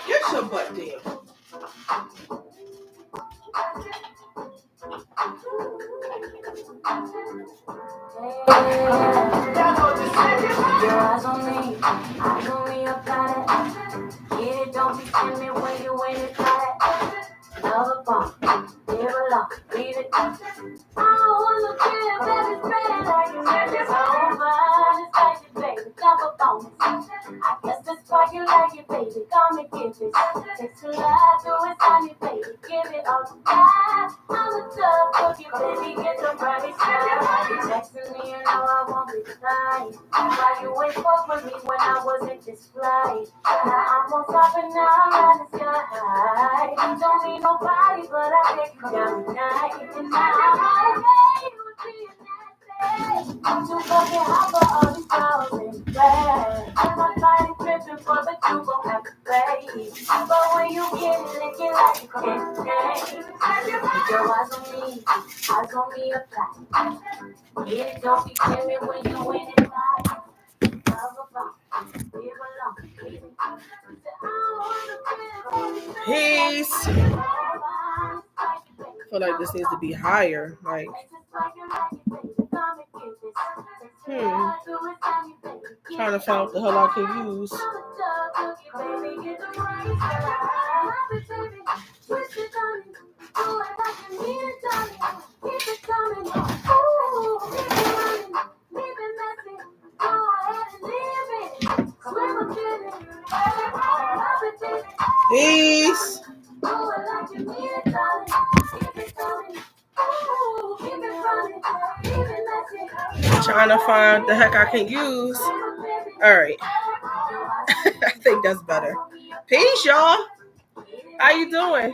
Get your butt down. Your eyes on me, about it. Get it, don't be timid when you in it, got it. Love a bomb, live alone, leave it. I don't wanna feel that it's bad like you said it's over. Just like it, baby, jump up on me. I guess that's why you like it, baby. Come and give it. Takes a lot, do it on you, baby. Give it all you got. I'm a tough cookie, baby. Get your body started. You texting me, you know I won't be lying. Why you wait for me when I wasn't just flying? Now I'm on top and now I'm in the sky. Don't need nobody, but I take you down tonight. And now I'm okay with being nasty. I'm too fucking hot for all these girls in bed. And my body tripping for, but you gon' have to pay. But when you get it, lick it like you can't take. Your eyes on me, apply. Yeah, don't be timid when you in it, right? Peace. I feel like this needs to be higher. Like, trying to find out what the hell I can use. Peace. Trying to find the heck I can use. All right. I think that's better. Peace, y'all. How you doing?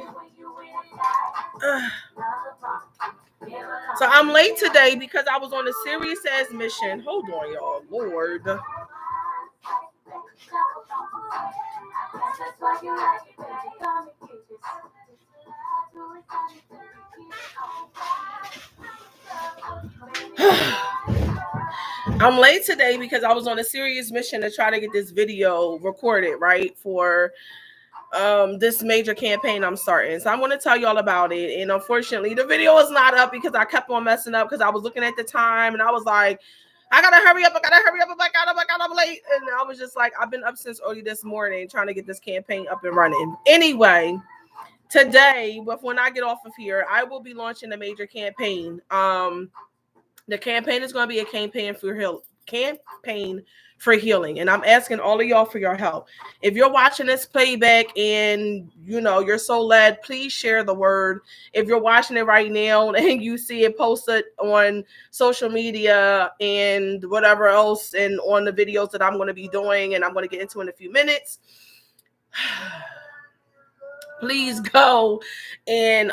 So I'm late today because I was on a serious ass mission. Hold on, y'all. Lord. I'm late today because I was on a serious mission to try to get this video recorded, right, for this major campaign I'm starting. So I'm going to tell y'all about it. And unfortunately, the video is not up because I kept on messing up because I was looking at the time and I was like, I gotta hurry up. I'm late. And I was just like, I've been up since early this morning trying to get this campaign up and running. Anyway, today, when I get off of here, I will be launching a major campaign. The campaign is going to be a campaign for healing. And I'm asking all of y'all for your help. If you're watching this playback and you're so led, please share the word. If you're watching it right now and you see it posted on social media and whatever else and on the videos that I'm going to be doing and I'm going to get into in a few minutes, please go and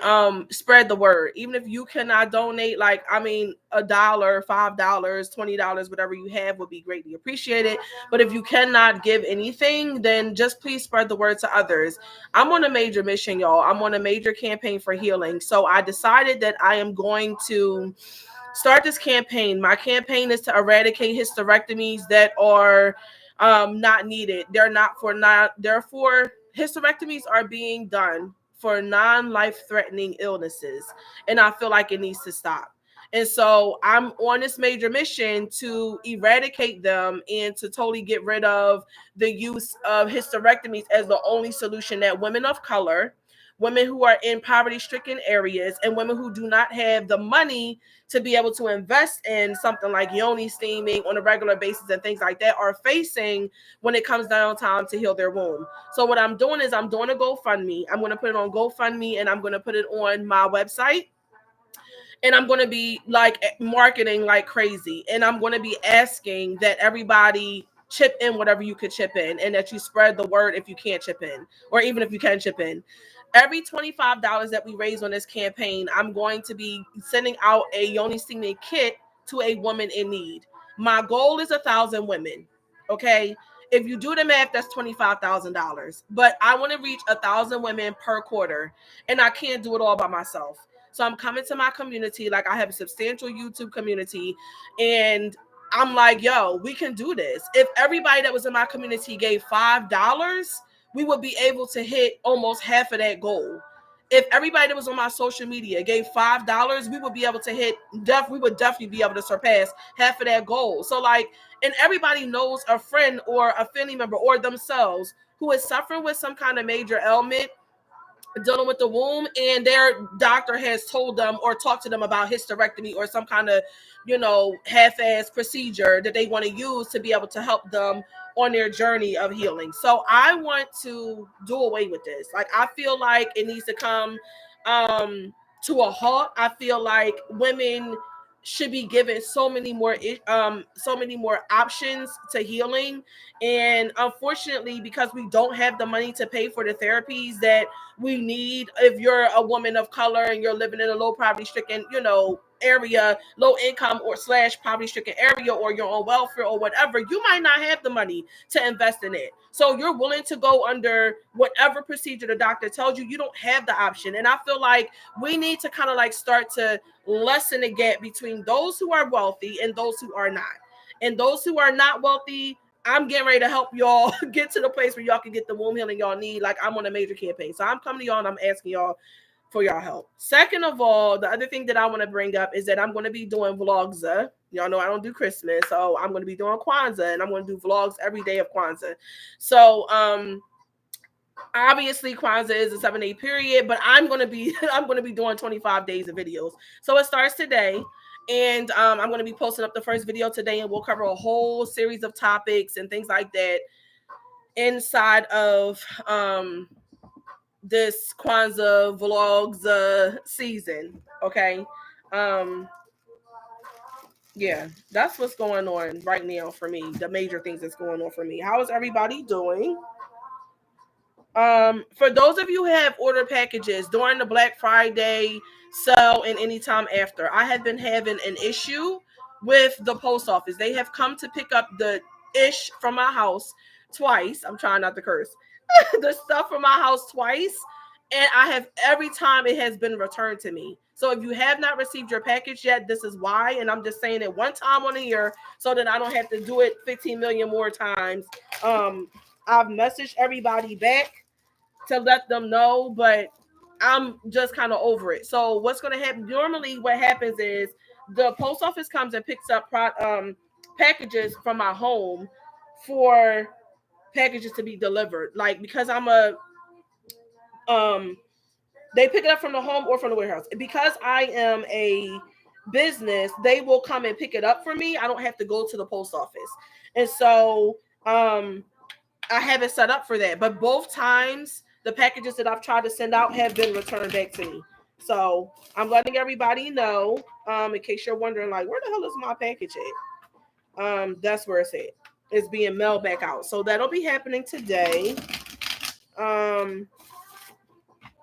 spread the word. Even if you cannot donate, $1, $5, $20, whatever you have would be greatly appreciated. But if you cannot give anything, then just please spread the word to others. I'm on a major mission, y'all. I'm on a major campaign for healing. So I decided that I am going to start this campaign. My campaign is to eradicate hysterectomies that are not needed. Hysterectomies are being done for non-life-threatening illnesses, and I feel like it needs to stop. And so I'm on this major mission to eradicate them and to totally get rid of the use of hysterectomies as the only solution that women of color, women who are in poverty-stricken areas, and women who do not have the money to be able to invest in something like Yoni steaming on a regular basis and things like that are facing when it comes down time to heal their womb. So what I'm doing is I'm doing a GoFundMe. I'm going to put it on GoFundMe and I'm going to put it on my website. And I'm going to be marketing like crazy. And I'm going to be asking that everybody chip in whatever you could chip in and that you spread the word if you can't chip in, or even if you can chip in. Every $25 that we raise on this campaign, I'm going to be sending out a Yoni steaming kit to a woman in need. My goal is 1,000 women. Okay. If you do the math, that's $25,000. But I want to reach 1,000 women per quarter, and I can't do it all by myself. So I'm coming to my community. I have a substantial YouTube community, and I'm like, yo, we can do this. If everybody that was in my community gave $5, we would be able to hit almost half of that goal. If everybody that was on my social media gave $5, we would be able to hit we would definitely be able to surpass half of that goal. So like, and everybody knows a friend or a family member or themselves who is suffering with some kind of major ailment, dealing with the womb, and their doctor has told them or talked to them about hysterectomy or some kind of, half-ass procedure that they want to use to be able to help them on their journey of healing. So I want to do away with this. Like, I feel like it needs to come to a halt. I feel like women should be given so many more options to healing. And unfortunately, because we don't have the money to pay for the therapies that we need, if you're a woman of color and you're living in a low poverty stricken, area, low income or slash poverty stricken area, or you're on welfare or whatever, you might not have the money to invest in it. So you're willing to go under whatever procedure the doctor tells you. You don't have the option. And I feel like we need to kind of like start to lessen the gap between those who are wealthy and those who are not. And those who are not wealthy, I'm getting ready to help y'all get to the place where y'all can get the womb healing y'all need. Like, I'm on a major campaign. So I'm coming to y'all and I'm asking y'all for y'all help. Second of all, the other thing that I want to bring up is that I'm going to be doing vlogs. Y'all know I don't do Christmas, so I'm going to be doing Kwanzaa, and I'm going to do vlogs every day of Kwanzaa. So obviously Kwanzaa is a 7-day period, but I'm going to be doing 25 days of videos. So it starts today. And I'm going to be posting up the first video today, and we'll cover a whole series of topics and things like that inside of this Kwanzaa vlogs season. Okay. Yeah, that's what's going on right now for me. The major things that's going on for me. How is everybody doing? For those of you who have ordered packages during the Black Friday sale and anytime after, I have been having an issue with the post office. They have come to pick up the ish from my house twice. I'm trying not to curse. The stuff from my house twice, and I have every time it has been returned to me. So if you have not received your package yet, this is why. And I'm just saying it one time on a year so that I don't have to do it 15 million more times. I've messaged everybody back to let them know, but I'm just kind of over it. So what's going to happen? Normally what happens is the post office comes and picks up packages from my home for packages to be delivered. Like, because I'm a they pick it up from the home or from the warehouse. Because I am a business, they will come and pick it up for me. I don't have to go to the post office. And so I have it set up for that. But both times the packages that I've tried to send out have been returned back to me. So I'm letting everybody know, in case you're wondering, like, where the hell is my package at? That's where it's at. It's being mailed back out. So that'll be happening today.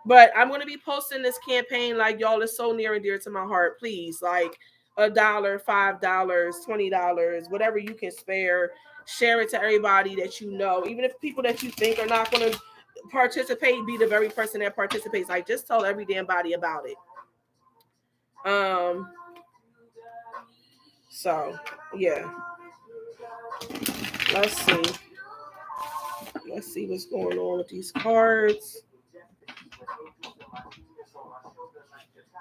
But I'm going to be posting this campaign. Like, y'all, is so near and dear to my heart. Please, like, $1, $5, $20, whatever you can spare. Share it to everybody that you know. Even if people that you think are not going to participate, be the very person that participates. Like, just tell every damn body about it. So, yeah. Let's see. Let's see what's going on with these cards.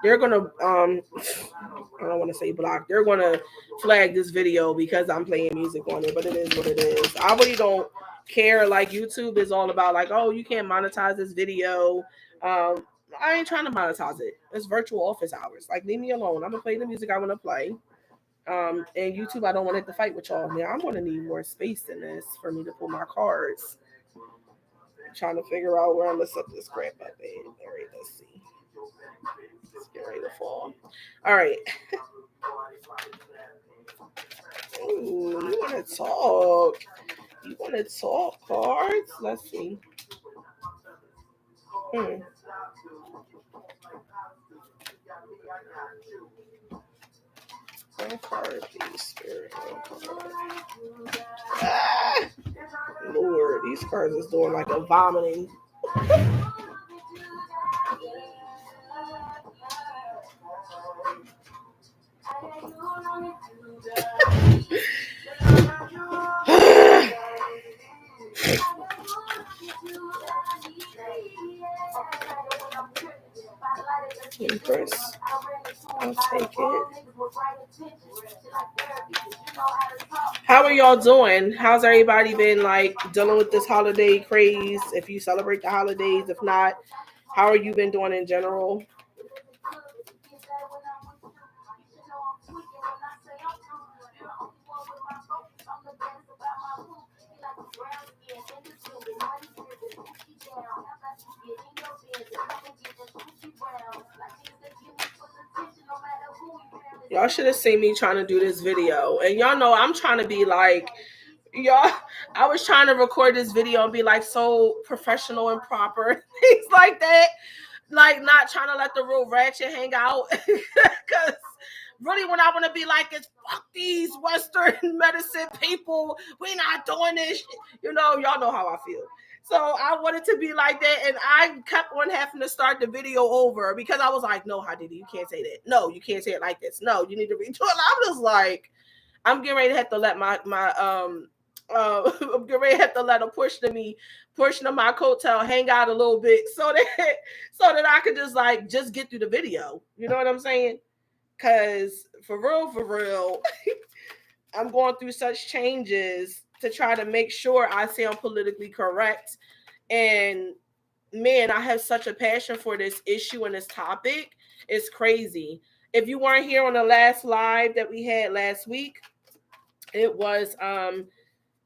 They're gonna I don't want to say block. They're gonna flag this video because I'm playing music on it, but it is what it is. I really don't care. Like, YouTube is all about, like, oh, you can't monetize this video. I ain't trying to monetize it. It's virtual office hours. Like, leave me alone. I'm gonna play the music I want to play. And YouTube, I don't want it to fight with y'all. Now I'm gonna need more space than this for me to pull my cards. I'm trying to figure out where I'm gonna set this crap up at. All right, let's see. It's getting ready to fall. All right. Ooh, you want to talk? You want to talk, cards? Let's see. Card, please, spirit. Ah! Lord, these cards is doing like a vomiting. take it. How are y'all doing? How's everybody been like dealing with this holiday craze? If you celebrate the holidays, if not, how are you been doing in general? Y'all should have seen me trying to do this video. And y'all know I'm trying to be like, y'all, I was trying to record this video and be like so professional and proper, things like that. Like not trying to let the real ratchet hang out. Because really when I want to be like, it's fuck these Western medicine people. We not doing this. You know, y'all know how I feel. So I wanted to be like that, and I kept on having to start the video over because I was like, "No, Hadidi, you can't say that. No, you can't say it like this. No, you need to redo it." I'm just like, I'm getting ready to have to let my I'm getting ready to have to let a portion of my coattail hang out a little bit so that I could just get through the video. You know what I'm saying? Cause for real, I'm going through such changes to try to make sure I sound politically correct. And man, I have such a passion for this issue and this topic. It's crazy. If you weren't here on the last live that we had last week, it was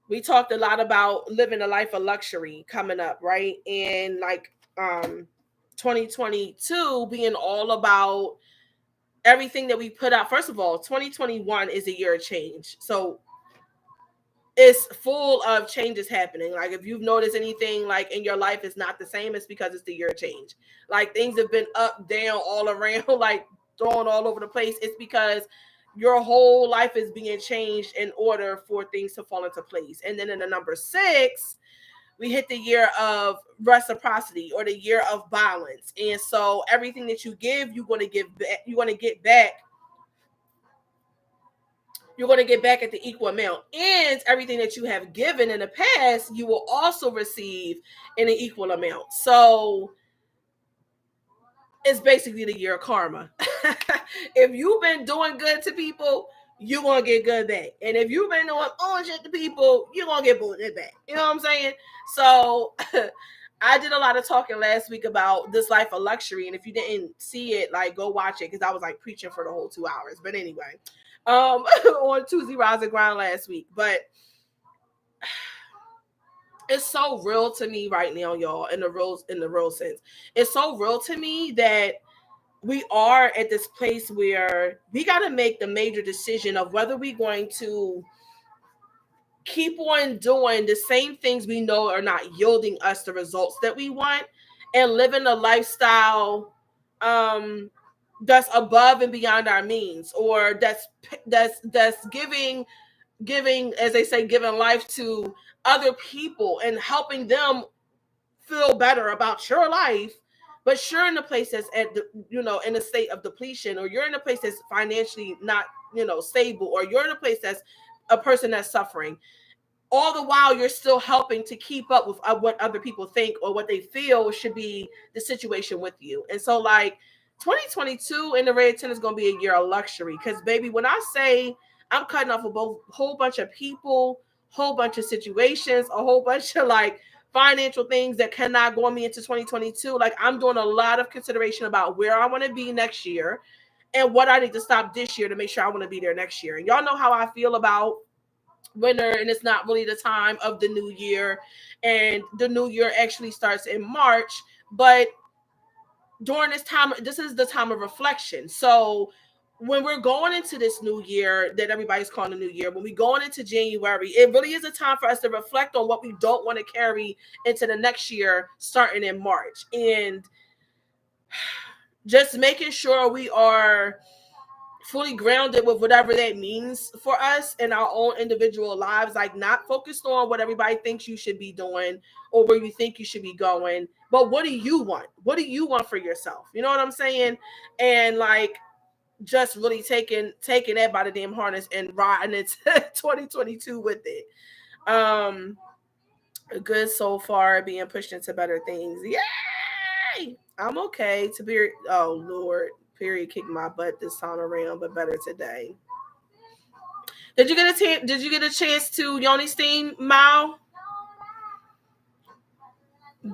we talked a lot about living a life of luxury coming up, right? And like 2022 being all about everything that we put out. First of all, 2021 is a year of change. So it's full of changes happening. Like if you've noticed anything like in your life is not the same, it's because it's the year of change. Like things have been up, down, all around, like thrown all over the place. It's because your whole life is being changed in order for things to fall into place. And then in the number 6, we hit the year of reciprocity or the year of balance. And so everything that you give, you're going to give back. You're going to get back. You're going to get back at the equal amount. And everything that you have given in the past, you will also receive in an equal amount. So it's basically the year of karma. If you've been doing good to people, you're going to get good back. And if you've been doing bullshit to people, you're going to get bullshit back. You know what I'm saying? So I did a lot of talking last week about this life of luxury. And if you didn't see it, like go watch it because I was like preaching for the whole 2 hours. But anyway, on Tuesday Rise and Grind last week. But it's so real to me right now, y'all, in the real sense. It's so real to me that we are at this place where we got to make the major decision of whether we're going to keep on doing the same things we know are not yielding us the results that we want and living a lifestyle that's above and beyond our means, or that's giving, as they say, giving life to other people and helping them feel better about your life, but you're in a place that's at the, in a state of depletion, or you're in a place that's financially not, stable, or you're in a place that's a person that's suffering. All the while, you're still helping to keep up with what other people think or what they feel should be the situation with you. And so, like, 2022 in the red tent is going to be a year of luxury. Because, baby, when I say I'm cutting off a whole bunch of people, whole bunch of situations, a whole bunch of like financial things that cannot go me into 2022, like I'm doing a lot of consideration about where I want to be next year and what I need to stop this year to make sure I want to be there next year. And y'all know how I feel about winter, and it's not really the time of the new year, and the new year actually starts in March. But during this time, this is the time of reflection. So when we're going into this new year that everybody's calling the new year, when we're going into January, it really is a time for us to reflect on what we don't want to carry into the next year starting in March, and just making sure we are fully grounded with whatever that means for us in our own individual lives, like not focused on what everybody thinks you should be doing or where you think you should be going, but what do you want? What do you want for yourself? You know what I'm saying? And like just really taking that by the damn harness and riding it 2022 with it. Good so far, being pushed into better things. Yay! I'm okay to be. Oh Lord, Period kicked my butt this time around, but better today. Did you get a chance to Yoni steam, Mao,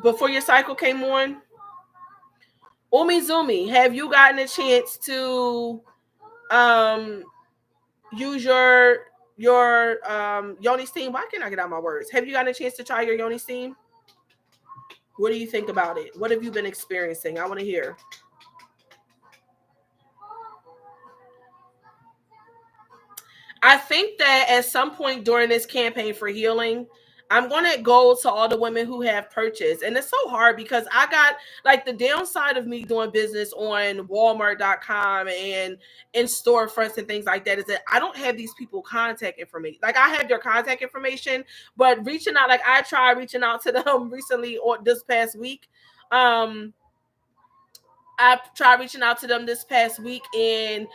before your cycle came on? Umizumi, have you gotten a chance to um use your Yoni steam? Why can't I get out my words? Have you gotten a chance to try your Yoni steam? What do you think about it? What have you been experiencing? I want to hear. I think that at some point during this campaign for healing, I'm going to go to all the women who have purchased. And it's so hard because I got like the downside of me doing business on Walmart.com and in storefronts and things like that is that I don't have these people contact information. Like I have their contact information, but reaching out, like I tried reaching out to them recently or this past week. Um, I tried reaching out to them this past week and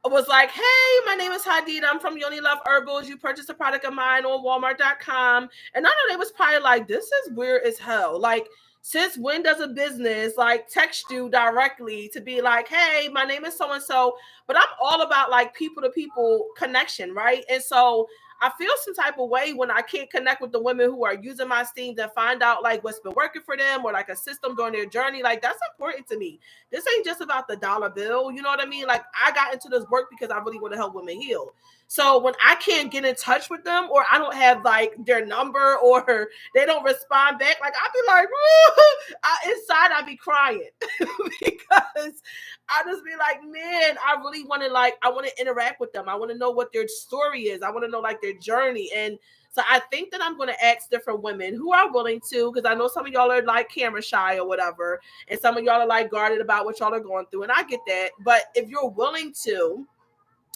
was like, hey, my name is Hadid. I'm from Yoni Love Herbals. You purchased a product of mine on Walmart.com. And I know they was probably like, this is weird as hell. Like, since when does a business like text you directly to be like, hey, my name is so and so? But I'm all about like people to people connection, right? And so I feel some type of way when I can't connect with the women who are using my steam to find out like what's been working for them or like assist them during their journey. Like that's important to me. This ain't just about the dollar bill. You know what I mean? Like I got into this work because I really want to help women heal. So when I can't get in touch with them or I don't have like their number or they don't respond back, like I'll be like, inside I'll be crying because I just be like, man, I really want to like, I want to interact with them. I want to know what their story is. I want to know like their journey. And so I think that I'm going to ask different women who are willing to, because I know some of y'all are like camera shy or whatever. And some of y'all are like guarded about what y'all are going through. And I get that. But if you're willing to,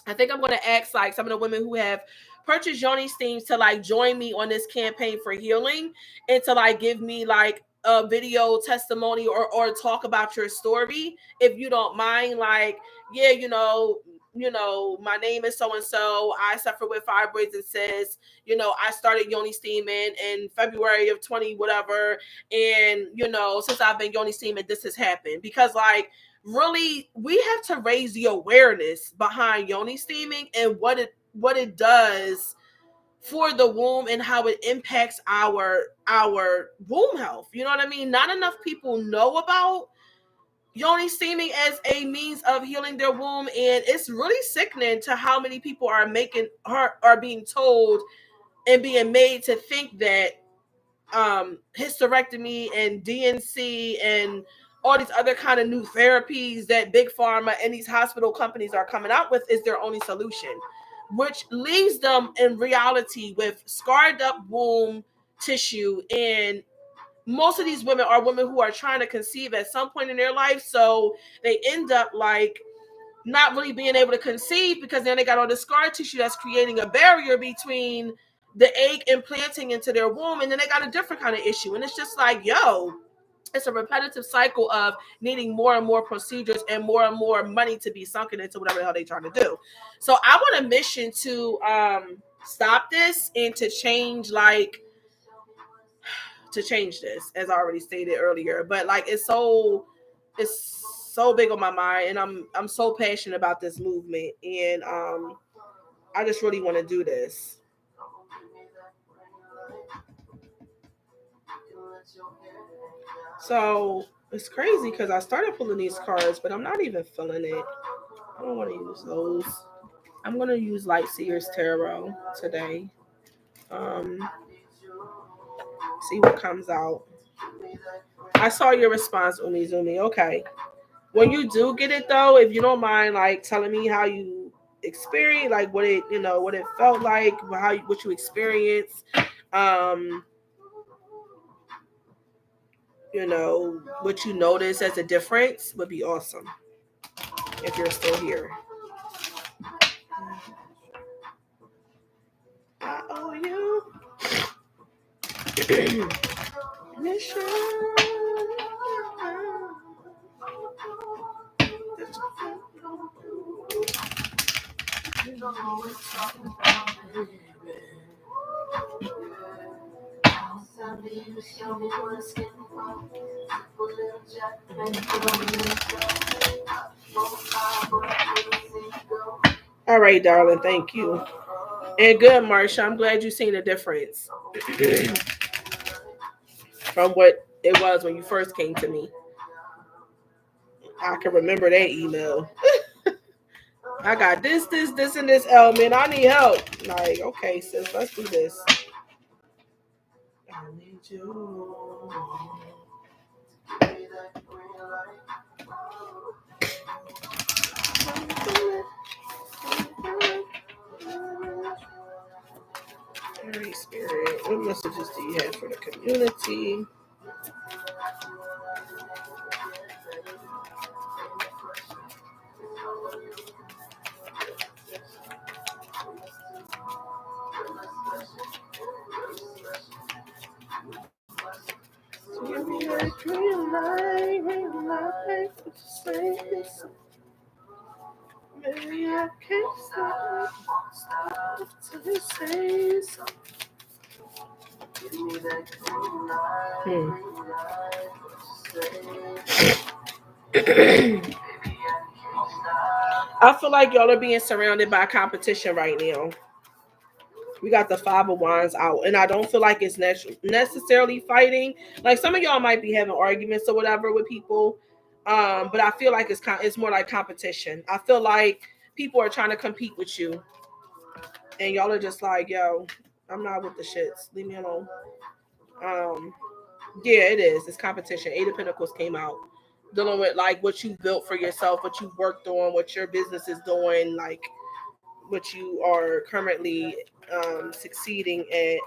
I think I'm going to ask like some of the women who have purchased Yoni steams to like join me on this campaign for healing and to like give me like a video testimony or talk about your story. If you don't mind, like, yeah, my name is so and so. I suffer with fibroids and cysts. I started Yoni steaming in February of 20 whatever, and since I've been Yoni steaming, this has happened because like really we have to raise the awareness behind Yoni steaming and what it does for the womb and how it impacts our womb health. You know what I mean? Not enough people know about Yoni steaming as a means of healing their womb, and it's really sickening to how many people are being told and being made to think that hysterectomy and DNC and all these other kind of new therapies that big pharma and these hospital companies are coming out with is their only solution, which leaves them in reality with scarred up womb tissue. And most of these women are women who are trying to conceive at some point in their life, so they end up like not really being able to conceive because then they got all the scar tissue that's creating a barrier between the egg implanting into their womb, and then they got a different kind of issue. And it's just like, yo, it's a repetitive cycle of needing more and more procedures and more money to be sunken into whatever the hell they're trying to do. So I want a mission to stop this and to change this, as I already stated earlier. But like it's so big on my mind, and I'm so passionate about this movement, and I just really want to do this. So it's crazy because I started pulling these cards, but I'm not even feeling it. I don't want to use those. I'm gonna use Light Seers Tarot today. Um, See what comes out. I saw your response, Umizumi. Okay. When you do get it though, if you don't mind like telling me how you experience, like what it felt like, what you experienced, what you noticed as a difference would be awesome if you're still here. I owe you. All right, darling. Thank you. And good, Marsha. I'm glad you seen the difference from what it was when you first came to me. I can remember that email. I got this, and this element. I need help. Like, okay, sis, let's do this. I need you. Holy Spirit, what messages do you have for the community? Give me that green light, say this. Maybe I can't stop till you say so. Give me that green light, I feel like y'all are being surrounded by competition right now. We got the Five of Wands out, and I don't feel like it's necessarily fighting. Like some of y'all might be having arguments or whatever with people, but I feel like it's more like competition. I feel like people are trying to compete with you, and y'all are just like, yo, I'm not with the shits. Leave me alone. Um, yeah, it is. It's competition. Eight of Pentacles came out, dealing with like what you built for yourself, what you worked on, what your business is doing, like what you are currently succeeding at.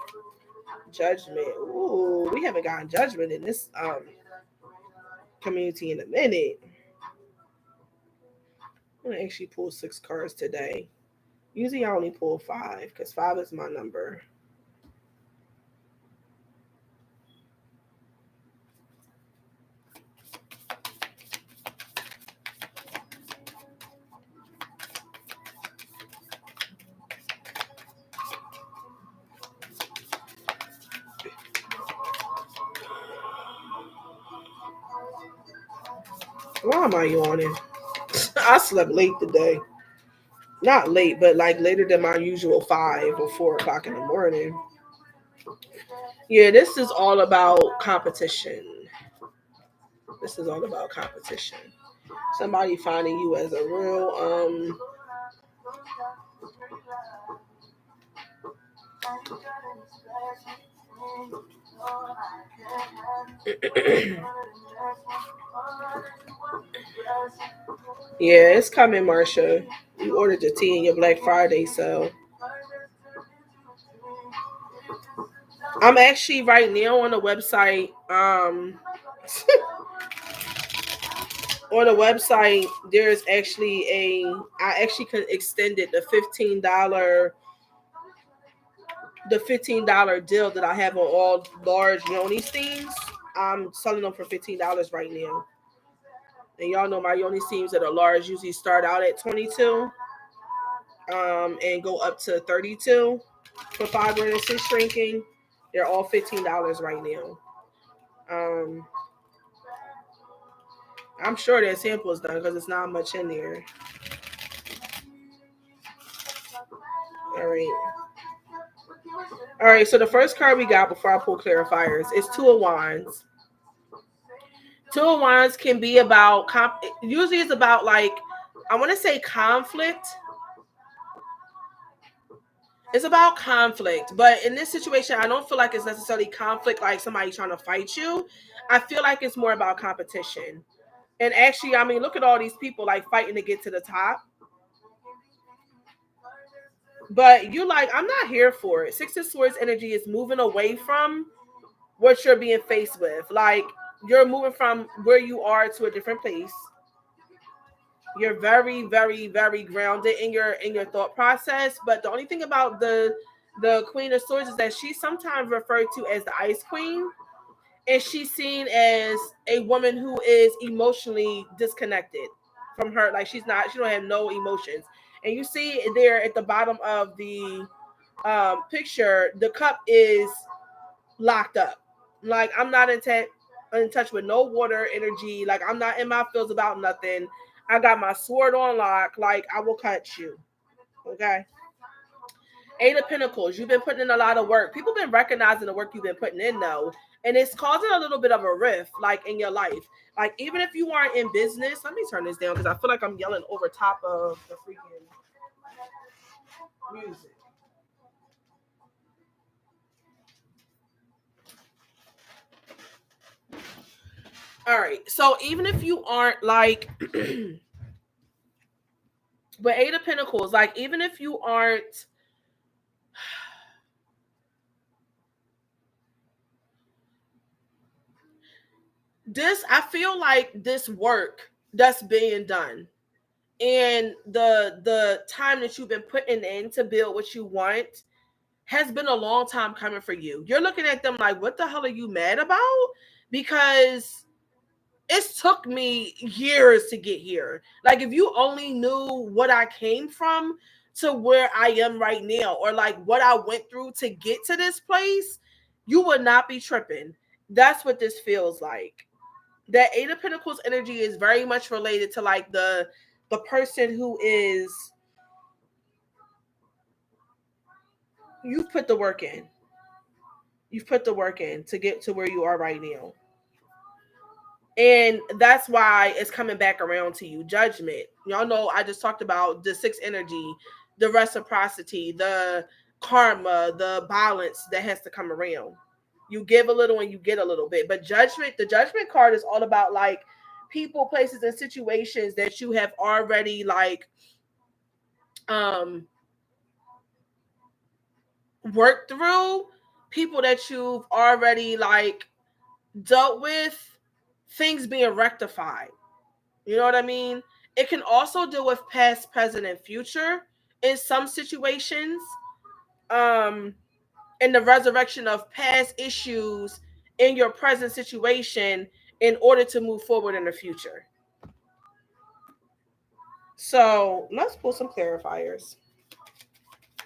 Judgment. Ooh, we haven't gotten judgment in this community in a minute. I'm gonna actually pull 6 cards today. Usually I only pull 5 because 5 is my number. Why am I yawning? I slept late today. Not late, but like later than my usual 5 or 4 o'clock in the morning. Yeah, this is all about competition. This is all about competition. Somebody finding you as a real yeah, it's coming, Marsha. You ordered your tea in your Black Friday, so I'm actually right now on the website. On the website, there's actually I actually extended the $15 deal that I have on all large Yoni steams. I'm selling them for $15 right now. And y'all know my Yoni steams that are large usually start out at 22 and go up to 32 for fiber and assist shrinking. They're all $15 right now. I'm sure that sample is done because it's not much in there. All right. All right, so the first card we got before I pull clarifiers is Two of Wands. Two of Wands can be about, usually it's about like, I want to say conflict. It's about conflict, but in this situation, I don't feel like it's necessarily conflict like somebody trying to fight you. I feel like it's more about competition. And actually, I mean, look at all these people like fighting to get to the top. But you like, I'm not here for it. Six of Swords energy is moving away from what you're being faced with. Like, you're moving from where you are to a different place. You're very, very, very grounded in your thought process. But the only thing about the Queen of Swords is that she's sometimes referred to as the Ice Queen, and she's seen as a woman who is emotionally disconnected from her. Like she don't have no emotions. And you see there at the bottom of the picture, the cup is locked up. Like I'm not in touch with no water energy. Like I'm not in my feels about nothing. I got my sword on lock. Like I will cut you. Okay. Eight of Pentacles. You've been putting in a lot of work. People been recognizing the work you've been putting in though. And it's causing a little bit of a rift, like in your life. Like even if you aren't in business, let me turn this down because I feel like I'm yelling over top of the freaking music. All right. So even if you aren't like but Eight of Pentacles, like even if you aren't this, I feel like this work that's being done and the time that you've been putting in to build what you want has been a long time coming for you. You're looking at them like, what the hell are you mad about? Because it took me years to get here. Like if you only knew what I came from to where I am right now, or like what I went through to get to this place, you would not be tripping. That's what this feels like. That Eight of Pentacles energy is very much related to like the person who is, you've put the work in. You've put the work in to get to where you are right now. And that's why it's coming back around to you. Judgment. Y'all know I just talked about the sixth energy, the reciprocity, the karma, the balance that has to come around. You give a little and you get a little bit. But judgment, the judgment card is all about like people, places, and situations that you have already like um worked through, people that you've already like dealt with, things being rectified. You know what I mean? It can also deal with past, present, and future in some situations. Um, and the resurrection of past issues in your present situation in order to move forward in the future. So let's pull some clarifiers.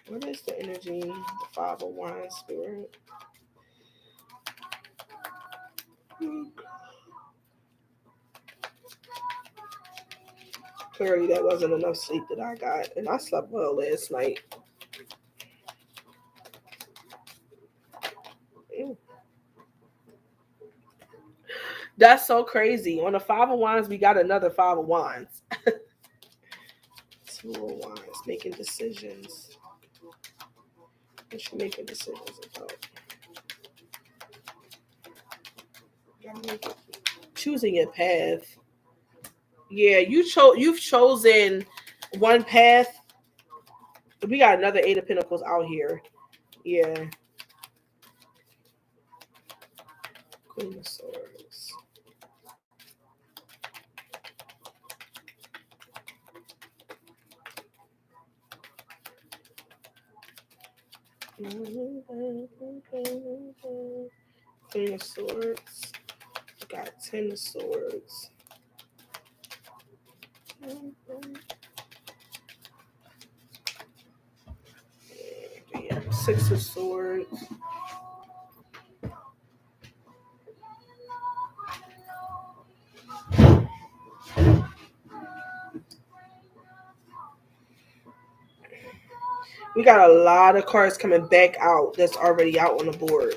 What is the energy? The Five of Wands spirit. Clearly, that wasn't enough sleep that I got, and I slept well last night. Ew. That's so crazy. On the Five of Wands, we got another Five of Wands. Two of Wands, making decisions. What you making decisions about? Choosing your path. Yeah, you've chosen one path. We got another Eight of Pentacles out here. Yeah. Queen of Swords. Queen of Swords. Got Ten of Swords. Six of Swords. We got a lot of cards coming back out that's already out on the board.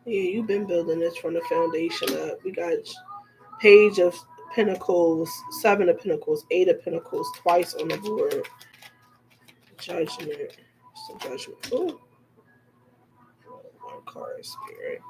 Yeah, you've been building this from the foundation up. We got Page of Pentacles, Seven of Pentacles, Eight of Pentacles, twice on the board. Judgment. Some judgment. Ooh. One card, Spirit.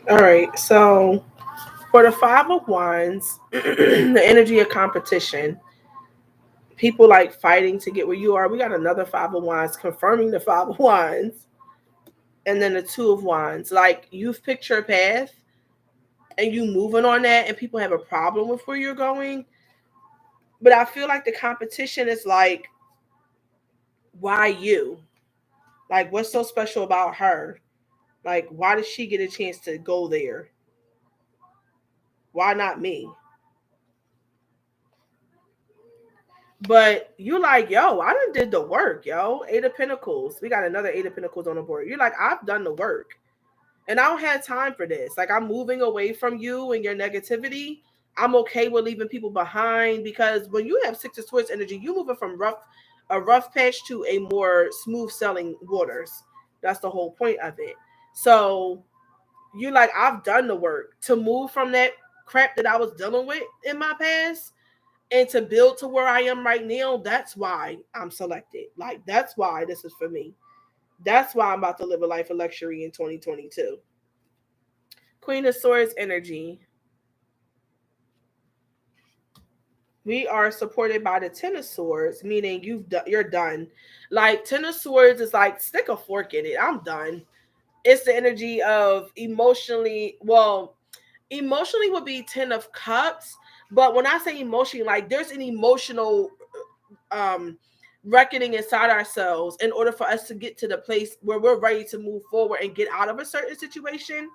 All right, so for the Five of Wands, the energy of competition, people like fighting to get where you are. We got another Five of Wands confirming the Five of Wands, and then the Two of Wands. Like you've picked your path and you moving on that, and people have a problem with where you're going. But I feel like the competition is like, why you? Like, what's so special about her? Like, why did she get a chance to go there? Why not me? But you like, yo, I done did the work, yo. Eight of Pentacles. We got another Eight of Pentacles on the board. You're like, I've done the work. And I don't have time for this. Like, I'm moving away from you and your negativity. I'm okay with leaving people behind, because when you have Six of Swords energy, you moving from a rough patch to a more smooth sailing waters. That's the whole point of it. So you like, I've done the work to move from that crap that I was dealing with in my past and to build to where I am right now. That's why I'm selected. Like, that's why this is for me. That's why I'm about to live a life of luxury in 2022. Queen of Swords energy. We are supported by the Ten of Swords, meaning you're done. Like, Ten of Swords is like, stick a fork in it. I'm done. It's the energy of emotionally would be Ten of Cups, but when I say emotionally, like there's an emotional um reckoning inside ourselves in order for us to get to the place where we're ready to move forward and get out of a certain situation.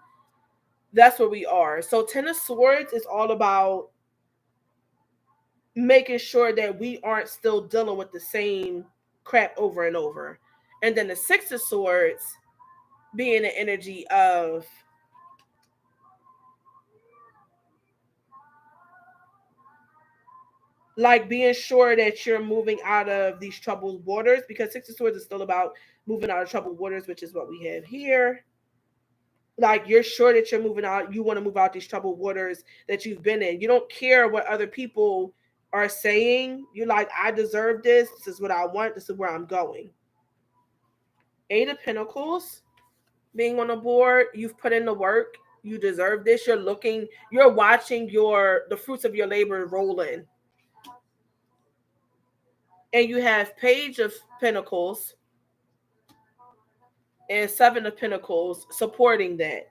That's where we are. So Ten of Swords is all about making sure that we aren't still dealing with the same crap over and over. And then the Six of Swords being the energy of like being sure that you're moving out of these troubled waters, because Six of Swords is still about moving out of troubled waters, which is what we have here. Like, you're sure that you're moving out, you want to move out these troubled waters that you've been in. You don't care what other people are saying. You're like, I deserve this. This is what I want. This is where I'm going. Eight of Pentacles being on the board. You've put in the work. You deserve this. You're watching the fruits of your labor roll in. And you have Page of Pentacles and Seven of Pentacles supporting that.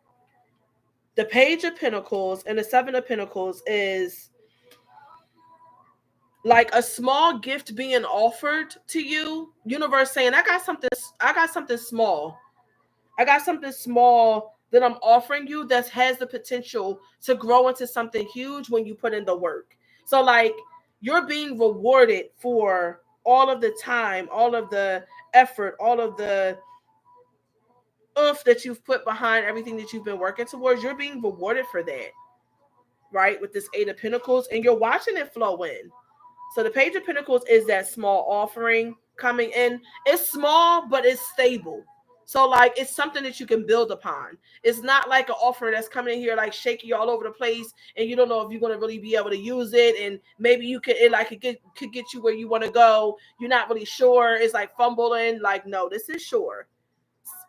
The Page of Pentacles and the Seven of Pentacles is like a small gift being offered to you. Universe saying, I got something small. I got something small that I'm offering you that has the potential to grow into something huge when you put in the work. So like, you're being rewarded for all of the time, all of the effort, all of the oof that you've put behind everything that you've been working towards. You're being rewarded for that, right? With this Eight of Pentacles, and you're watching it flow in. So the Page of Pentacles is that small offering coming in. It's small, but it's stable. So like, it's something that you can build upon. It's not like an offer that's coming in here like shaky all over the place, and you don't know if you're going to really be able to use it, and maybe you could could get you where you want to go. You're not really sure. It's like fumbling. Like, no, this is sure.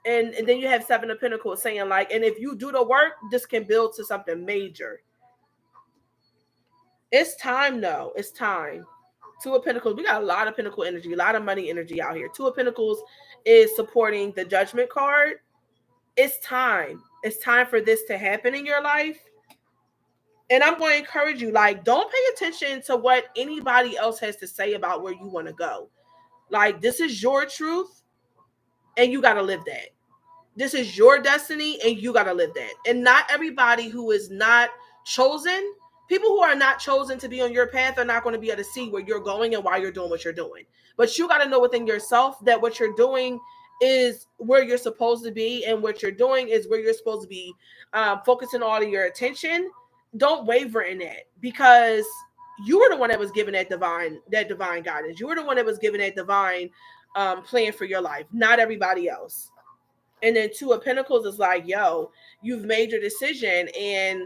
And then you have Seven of Pentacles saying like, and if you do the work, this can build to something major. It's time though. It's time. Two of Pentacles. We got a lot of Pentacle energy, a lot of money energy out here. Two of Pentacles is supporting the Judgment card. It's time. It's time for this to happen in your life. And I'm going to encourage you, like, don't pay attention to what anybody else has to say about where you want to go. Like, this is your truth, and you got to live that. This is your destiny, and you got to live that. And not everybody who is not chosen, people who are not chosen to be on your path, are not going to be able to see where you're going and why you're doing what you're doing. But you got to know within yourself that what you're doing is where you're supposed to be, and what you're doing is where you're supposed to be, focusing all of your attention, don't waver in that, because you were the one that was given that divine guidance. You were the one that was given that divine plan for your life, not everybody else. And then Two of Pentacles is like, yo, you've made your decision, and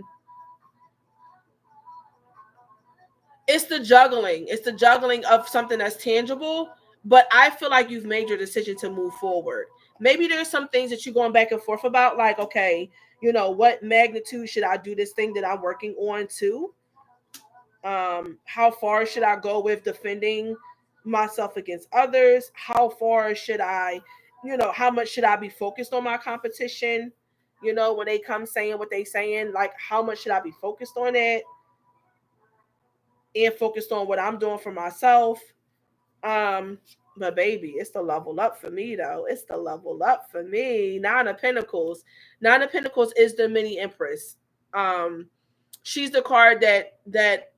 it's the juggling of something that's tangible. But I feel like you've made your decision to move forward. Maybe there's some things that you're going back and forth about, like, okay, what magnitude should I do this thing that I'm working on to? How far should I go with defending myself against others? How far should I, how much should I be focused on my competition? When they come saying what they saying, like, how much should I be focused on it and focused on what I'm doing for myself? Um, but baby, it's the level up for me though. It's the level up for me. Nine of Pentacles. Nine of Pentacles is the mini Empress. Um, she's the card that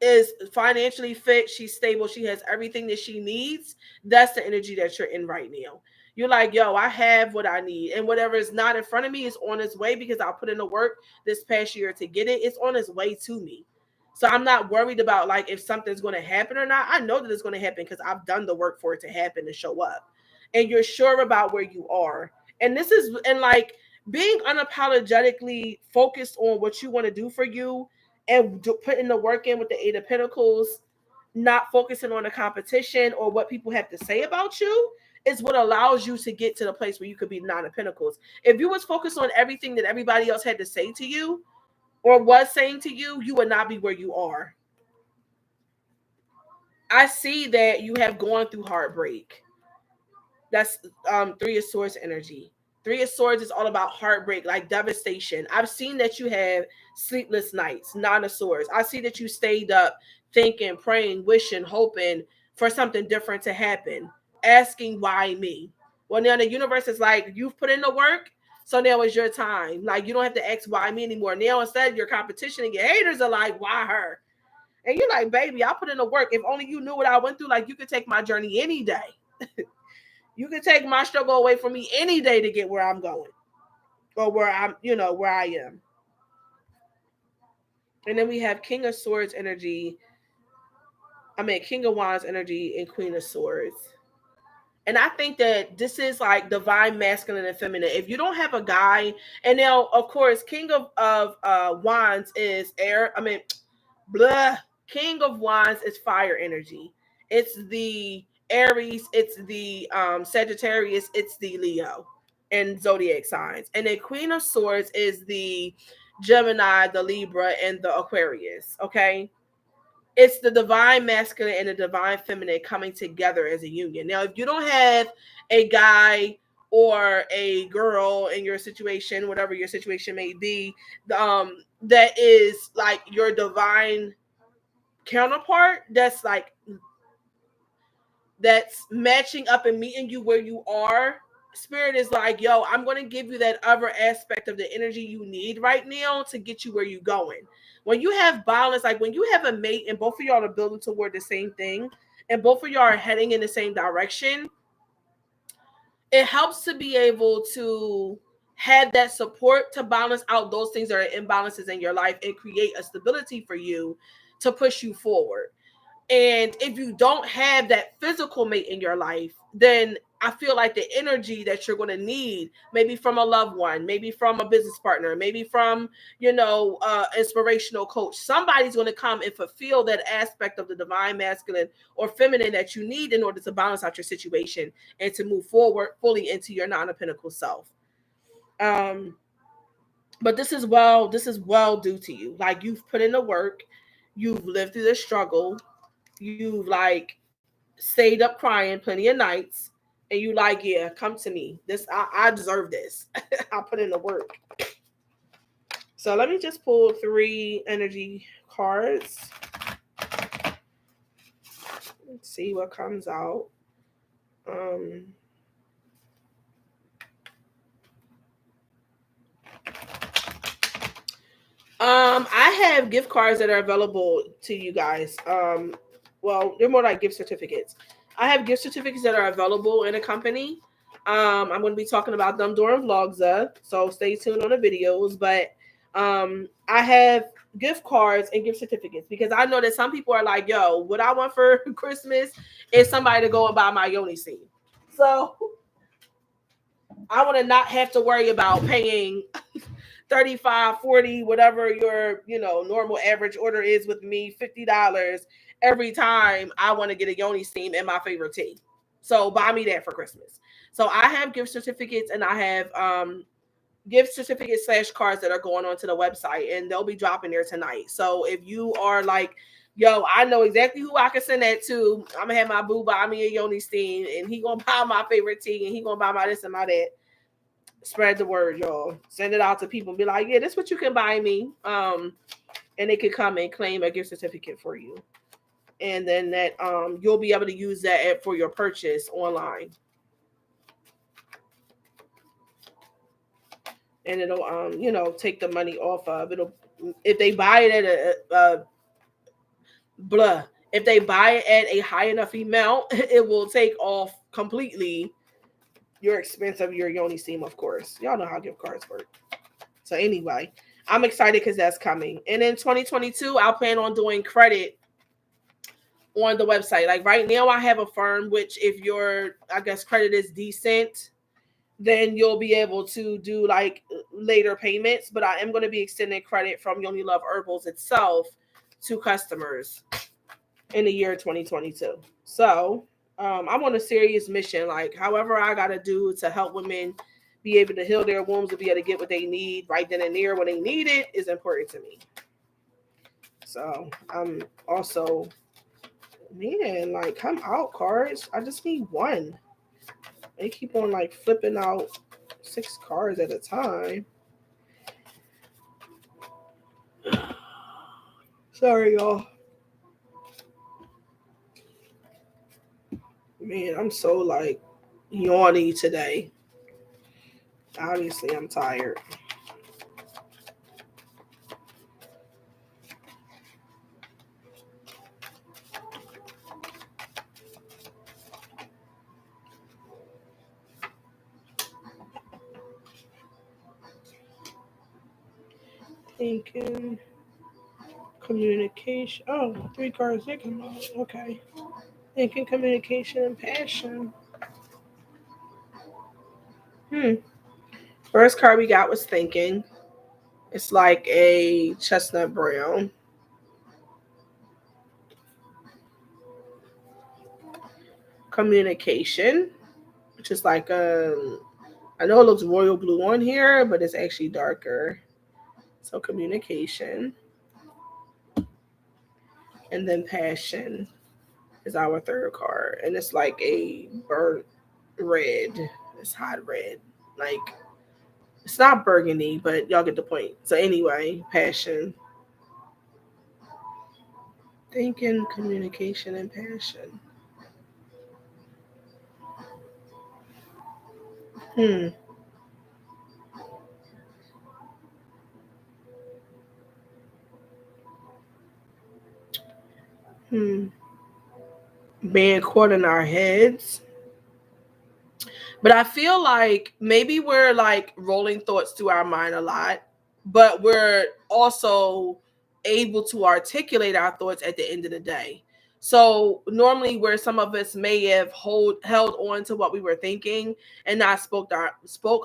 is financially fit. She's stable. She has everything that she needs. That's the energy that you're in right now. You're like, yo, I have what I need. And whatever is not in front of me is on its way, because I put in the work this past year to get it. It's on its way to me. So I'm not worried about, like, if something's going to happen or not. I know that it's going to happen because I've done the work for it to happen and show up. And you're sure about where you are. And like, being unapologetically focused on what you want to do for you, and putting the work in with the Eight of Pentacles, not focusing on the competition or what people have to say about you, is what allows you to get to the place where you could be Nine of Pentacles. If you was focused on everything that everybody else had to say to you or was saying to you, you would not be where you are. I see that you have gone through heartbreak. That's Three of Swords energy. Three of Swords is all about heartbreak, like devastation. I've seen that you have sleepless nights. Nine of Swords. I see that you stayed up thinking, praying, wishing, hoping for something different to happen, asking why me. Well, now the universe is like, you've put in the work, so now it's your time. Like, you don't have to ask why me anymore. Now instead, your competition and your haters are like, why her? And you're like, baby, I put in the work. If only you knew what I went through. Like, you could take my journey any day. You can take my struggle away from me any day to get where I'm going, or where I am. And then we have King of Swords energy. King of Wands energy and Queen of Swords. And I think that this is like divine masculine and feminine. If you don't have a guy, and now of course, King of Wands is air. Blah. King of Wands is fire energy. It's the Aries, it's the Sagittarius, it's the Leo and zodiac signs. And then Queen of Swords is the Gemini, the Libra, and the Aquarius. Okay. It's the divine masculine and the divine feminine coming together as a union. Now, if you don't have a guy or a girl in your situation, whatever your situation may be, that is like your divine counterpart, that's matching up and meeting you where you are. Spirit is like, yo, I'm going to give you that other aspect of the energy you need right now to get you where you're going. When you have balance, like when you have a mate and both of y'all are building toward the same thing and both of y'all are heading in the same direction, it helps to be able to have that support to balance out those things that are imbalances in your life and create a stability for you to push you forward. And if you don't have that physical mate in your life, then I feel like the energy that you're going to need, maybe from a loved one, maybe from a business partner, maybe from, inspirational coach, somebody's going to come and fulfill that aspect of the divine masculine or feminine that you need in order to balance out your situation and to move forward fully into your Nine of Pentacles self. But this is well due to you. Like, you've put in the work, you've lived through the struggle, you've like stayed up crying plenty of nights, and you like, yeah, come to me. I deserve this. I put in the work. So let me just pull 3 energy cards. Let's see what comes out. I have gift cards that are available to you guys. Well, they're more like gift certificates. I have gift certificates that are available in a company. I'm going to be talking about them during vlogs, so stay tuned on the videos. But I have gift cards and gift certificates because I know that some people are like, yo, what I want for Christmas is somebody to go and buy my Yoni seed. So I want to not have to worry about paying 35, 40, whatever your, normal average order is with me, $50 every time I want to get a Yoni steam and my favorite tea. So buy me that for Christmas. So I have gift certificates and I have gift certificates / cards that are going onto the website, and they'll be dropping there tonight. So if you are like, yo, I know exactly who I can send that to. I'm gonna have my boo buy me a Yoni steam, and he gonna buy my favorite tea, and he gonna buy my this and my that. Spread the word, y'all. Send it out to people and be like, yeah, this is what you can buy me. And they could come and claim a gift certificate for you. And then that you'll be able to use that for your purchase online. And it'll take the money off of it'll if they buy it at if they buy it at a high enough amount, it will take off completely your expense of your Yoni steam, of course. Y'all know how gift cards work. So anyway, I'm excited because that's coming. And in 2022, I'll plan on doing credit on the website. Like right now, I have a firm, which if your, I guess, credit is decent, then you'll be able to do like later payments. But I am going to be extending credit from Yoni Love Herbals itself to customers in the year 2022. So I'm on a serious mission. Like however I got to do to help women be able to heal their wombs and be able to get what they need right then and there when they need it is important to me. So I'm also, man, like come out cards. I just need one. They keep on like flipping out 6 cards at a time. Sorry, y'all. Man, I'm so like yawny today. Obviously, I'm tired. Thinking, communication. Oh, 3 cards did come out. Okay. Thinking, communication, and passion. First card we got was thinking. It's like a chestnut brown. Communication, which is like I know it looks royal blue on here, but it's actually darker. So communication. And then passion is our third card. And it's like a burnt red. It's hot red. Like it's not burgundy, but y'all get the point. So anyway, passion. Thinking, communication, and passion. Hmm. Hmm. Being caught in our heads. But I feel like maybe we're like rolling thoughts through our mind a lot, but we're also able to articulate our thoughts at the end of the day. So normally where some of us may have held on to what we were thinking and not spoke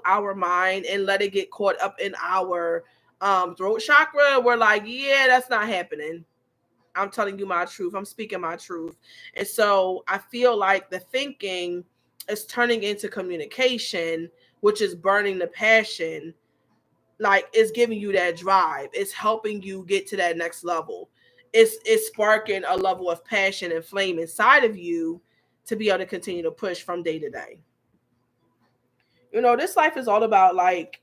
our mind and let it get caught up in our throat chakra, we're like, yeah, that's not happening. I'm telling you my truth. I'm speaking my truth. And so I feel like the thinking is turning into communication, which is burning the passion. Like it's giving you that drive. It's helping you get to that next level. It's sparking a level of passion and flame inside of you to be able to continue to push from day to day. This life is all about like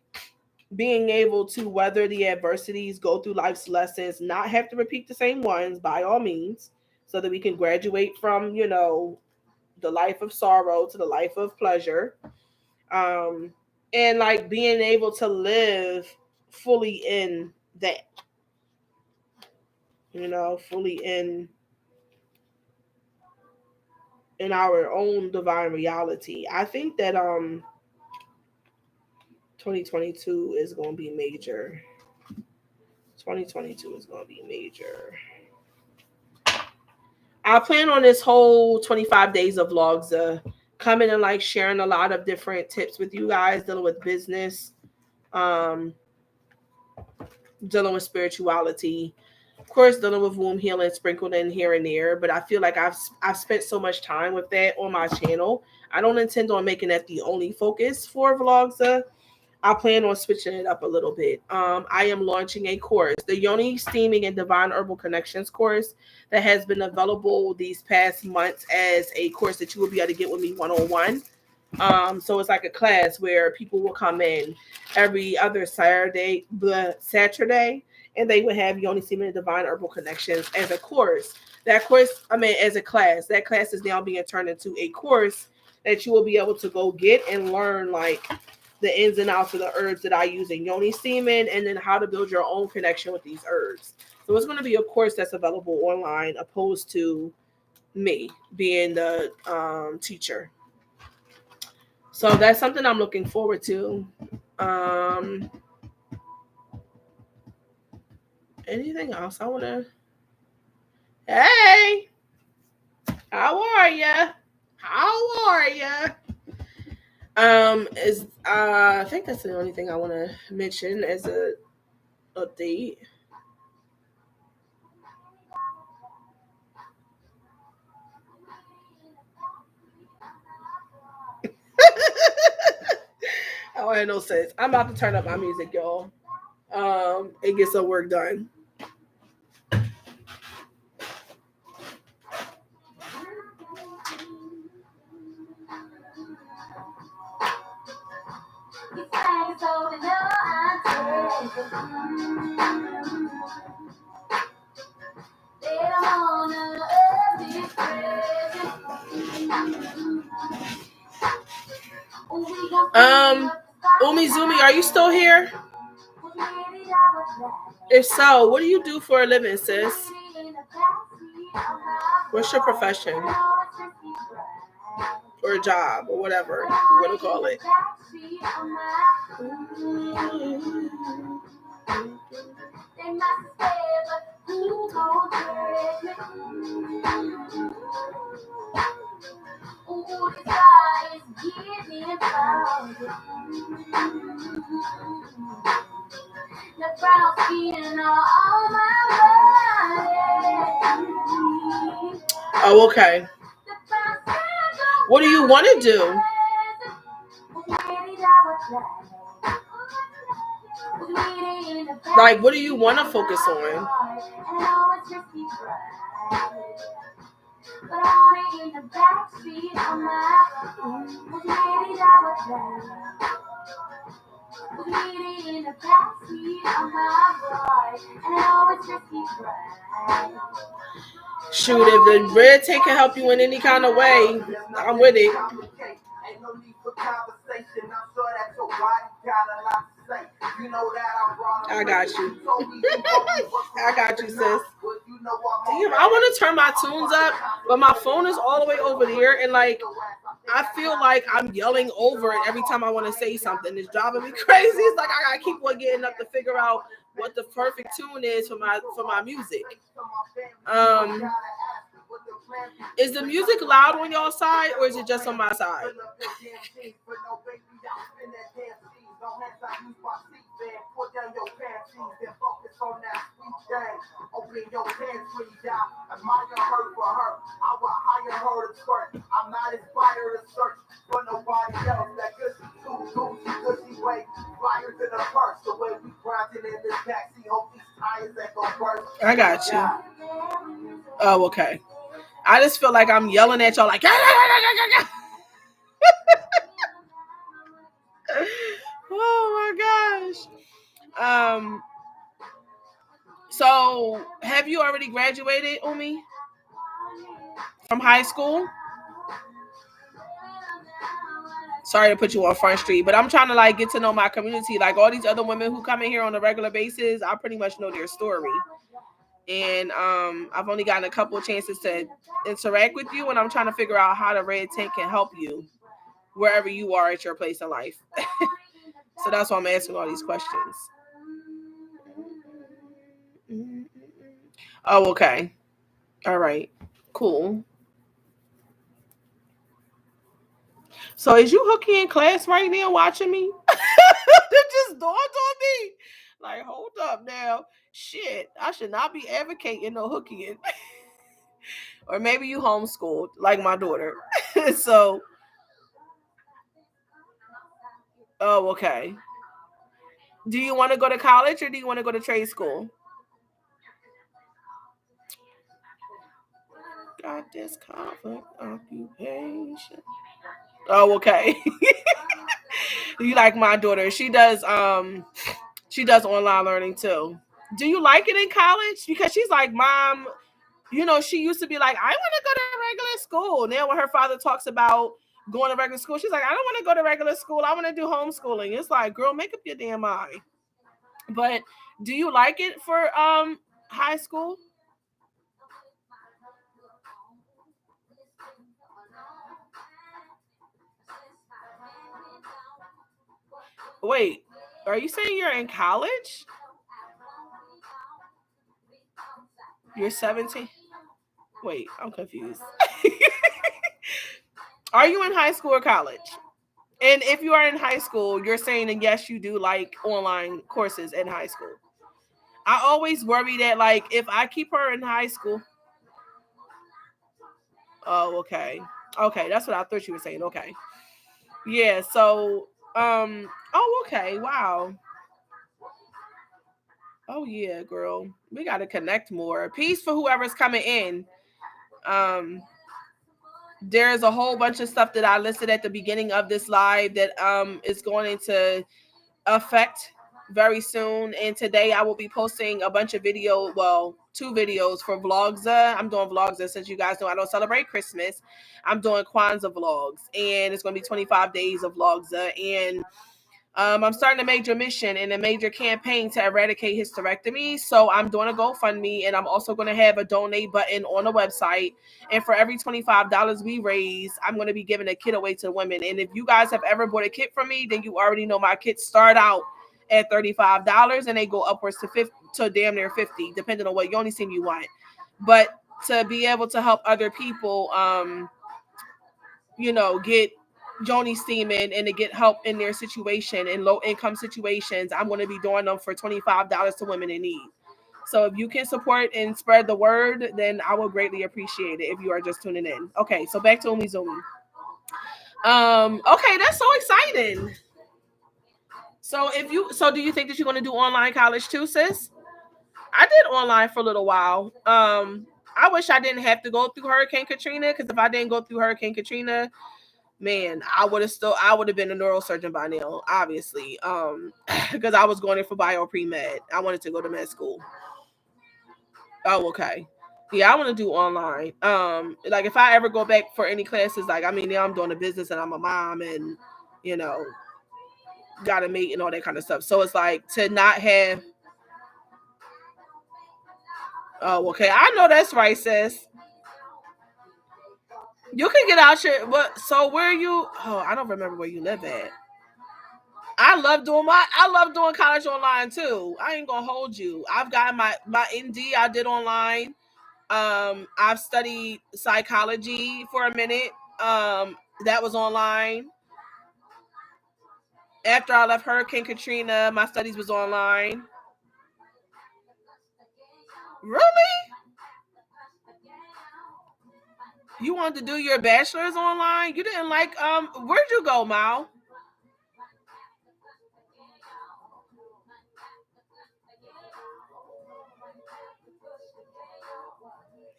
being able to weather the adversities, go through life's lessons, not have to repeat the same ones by all means, so that we can graduate from, the life of sorrow to the life of pleasure. Um, and like being able to live fully in that, fully in in our own divine reality. I think that 2022 is going to be major. 2022 is going to be major. I plan on this whole 25 days of vlogs coming and like sharing a lot of different tips with you guys dealing with business, um, dealing with spirituality, of course, dealing with womb healing sprinkled in here and there. But I feel like I've spent so much time with that on my channel. I don't intend on making that the only focus for vlogs. I plan on switching it up a little bit. I am launching a course, the Yoni Steaming and Divine Herbal Connections course, that has been available these past months as a course that you will be able to get with me one-on-one. So it's like a class where people will come in every other Saturday, and they would have Yoni Steaming and Divine Herbal Connections as a course. That course, as a class, that class is now being turned into a course that you will be able to go get and learn like the ins and outs of the herbs that I use in Yoni Steaming, and then how to build your own connection with these herbs. So it's going to be a course that's available online, opposed to me being the teacher. So that's something I'm looking forward to. Um, Anything else I want to? Hey, how are ya? How are ya? Is I think that's the only thing I want to mention as a update. Oh, I had no sense. I'm about to turn up my music, y'all. And get some work done. Umizumi, are you still here? If so, what do you do for a living, sis? What's your profession? Or a job, or whatever you want to call it. Oh, okay. What do you want to do? Like, what do you want to focus on? Shoot, if the red tape can help you in any kind of way, I'm with it. I got you. I got you, sis. Damn, I want to turn my tunes up, but my phone is all the way over there, and like I feel like I'm yelling over it every time I want to say something. It's driving me crazy. It's like I gotta keep on getting up to figure out what the perfect tune is for my music. Is the music loud on y'all side, or is it just on my side? I got you. Oh, okay. I just feel like I'm yelling at y'all like, oh my gosh. So have you already graduated, Umi? From high school? Sorry to put you on Front Street, but I'm trying to like get to know my community. Like all these other women who come in here on a regular basis, I pretty much know their story. and I've only gotten a couple of chances to interact with you, and I'm trying to figure out how the red tent can help you wherever you are at your place in life. So that's why I'm asking all these questions. Oh, okay. All right. Cool. So is you hooky in class right now watching me? It just dawned on me. Like, hold up now. Shit, I should not be advocating no hooky. Or maybe you homeschooled like my daughter. So, oh, okay. Do you want to go to college or do you want to go to trade school? Got this conflict occupation. Oh, okay. You like my daughter. She does online learning too. Do you like it in college? Because she's like, Mom, she used to be like, I want to go to regular school. Now when her father talks about going to regular school, she's like, I don't want to go to regular school. I want to do homeschooling. It's like, girl, make up your damn mind. But do you like it for high school? Wait, are you saying you're in college? You're 17? Wait, I'm confused. Are you in high school or college? And if you are in high school, you're saying that yes, you do like online courses in high school. I always worry that like if I keep her in high school. Oh, okay. Okay, that's what I thought you were saying. Okay. Yeah, so oh, okay. Wow. Oh yeah, girl. We got to connect more. Peace for whoever's coming in. Um there's a whole bunch of stuff that I listed at the beginning of this live that is going to affect very soon. And today I will be posting a bunch of two videos for Vlogza. I'm doing Vlogza since you guys know I don't celebrate Christmas. I'm doing Kwanzaa vlogs, and it's going to be 25 days of Vlogza. And I'm starting a major mission and a major campaign to eradicate hysterectomy. So I'm doing a GoFundMe, and I'm also going to have a donate button on the website. And for every $25 we raise, I'm going to be giving a kit away to women. And if you guys have ever bought a kit from me, then you already know my kits start out at $35 and they go upwards to 50 to damn near 50, depending on what Yoni sim you want. But to be able to help other people, get Joni steaming and to get help in their situation in low income situations, I'm going to be doing them for $25 to women in need. So if you can support and spread the word, then I will greatly appreciate it if you are just tuning in. Okay, so back to Umizoomi. Okay, that's so exciting. So do you think that you're going to do online college too, sis? I did online for a little while. I wish I didn't have to go through Hurricane Katrina, because if I didn't go through Hurricane Katrina, man, I would have been a neurosurgeon by now, obviously. Because I was going in for bio pre-med. I wanted to go to med school. Oh, okay. Yeah, I want to do online. Like if I ever go back for any classes, like I mean, now I'm doing a business and I'm a mom and you know, got a mate and all that kind of stuff. So it's like to not have. Oh, okay. I know that's right, sis. You can get out your what? So where you? Oh, I don't remember where you live at. I love doing college online too. I ain't gonna hold you. I've got my ND I did online. I've studied psychology for a minute. That was online. After I left Hurricane Katrina, my studies was online. Really? You wanted to do your bachelor's online? You didn't like where'd you go, Mal?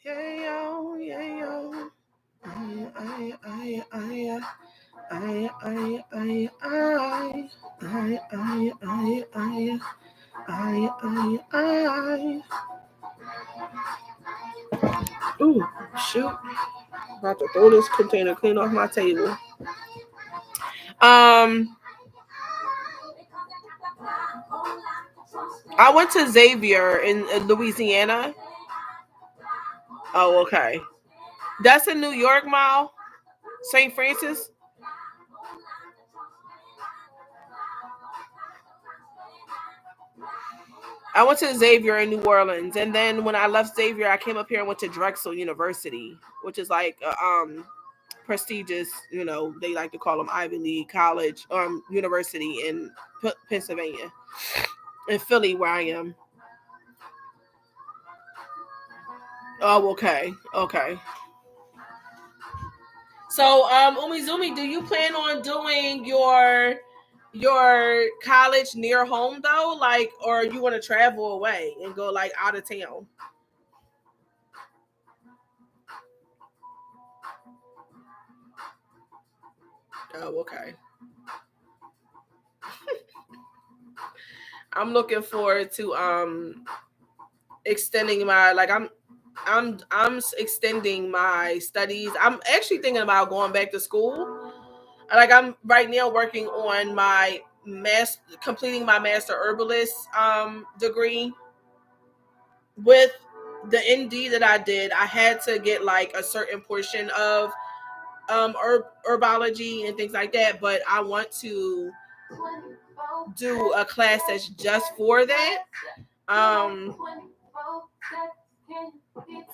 Yeah, yo, yeah, yo. I, I, I, I, I, I, I, I. Ooh, shoot. About to throw this container clean off my table. Um, I went to Xavier in Louisiana. Oh, okay. That's in New York Mall, St. Francis. I went to Xavier in New Orleans, and then when I left Xavier, I came up here and went to Drexel University, which is like prestigious. They like to call them Ivy League college university in Pennsylvania, in Philly, where I am. Oh, okay, okay. So, Umizumi, do you plan on doing your college near home though, like, or you want to travel away and go like out of town? Oh, okay. I'm looking forward to extending my like I'm extending my studies. I'm actually thinking about going back to school. Like I'm right now working on my completing my master herbalist degree. With the ND that I did, I had to get like a certain portion of herbology and things like that, but I want to do a class that's just for that. Um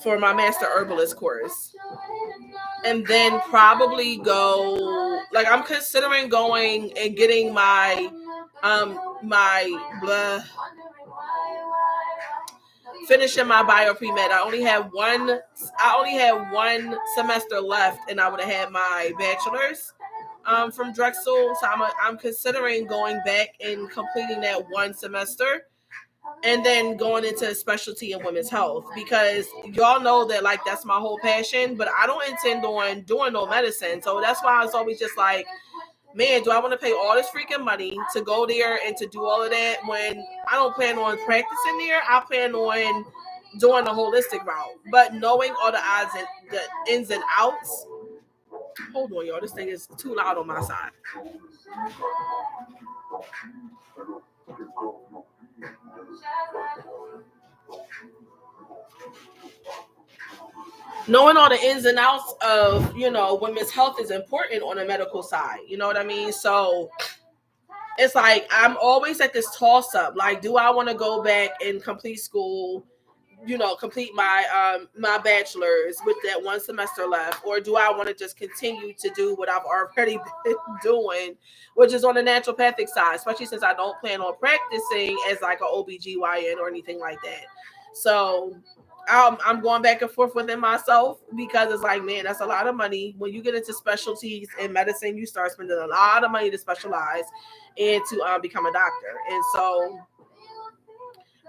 for my master herbalist course, and then probably go like I'm considering going and getting my blah, finishing my bio pre-med. I only had one semester left and I would have had my bachelor's from Drexel. So I'm considering going back and completing that one semester and then going into a specialty in women's health, because y'all know that like that's my whole passion, but I don't intend on doing no medicine. So that's why I was always just like, man, do I want to pay all this freaking money to go there and to do all of that when I don't plan on practicing there? I plan on doing the holistic route, but knowing all the odds and the ins and outs. Hold on, y'all. This thing is too loud on my side. Knowing all the ins and outs of women's health is important on the medical side. You know what I mean? So it's like I'm always at this toss up. Like, do I want to go back and complete school? Complete my bachelor's with that one semester left, or do I want to just continue to do what I've already been doing, which is on the naturopathic side, especially since I don't plan on practicing as like an OBGYN or anything like that. So I'm going back and forth within myself, because it's like, man, that's a lot of money. When you get into specialties in medicine, you start spending a lot of money to specialize and to become a doctor. And so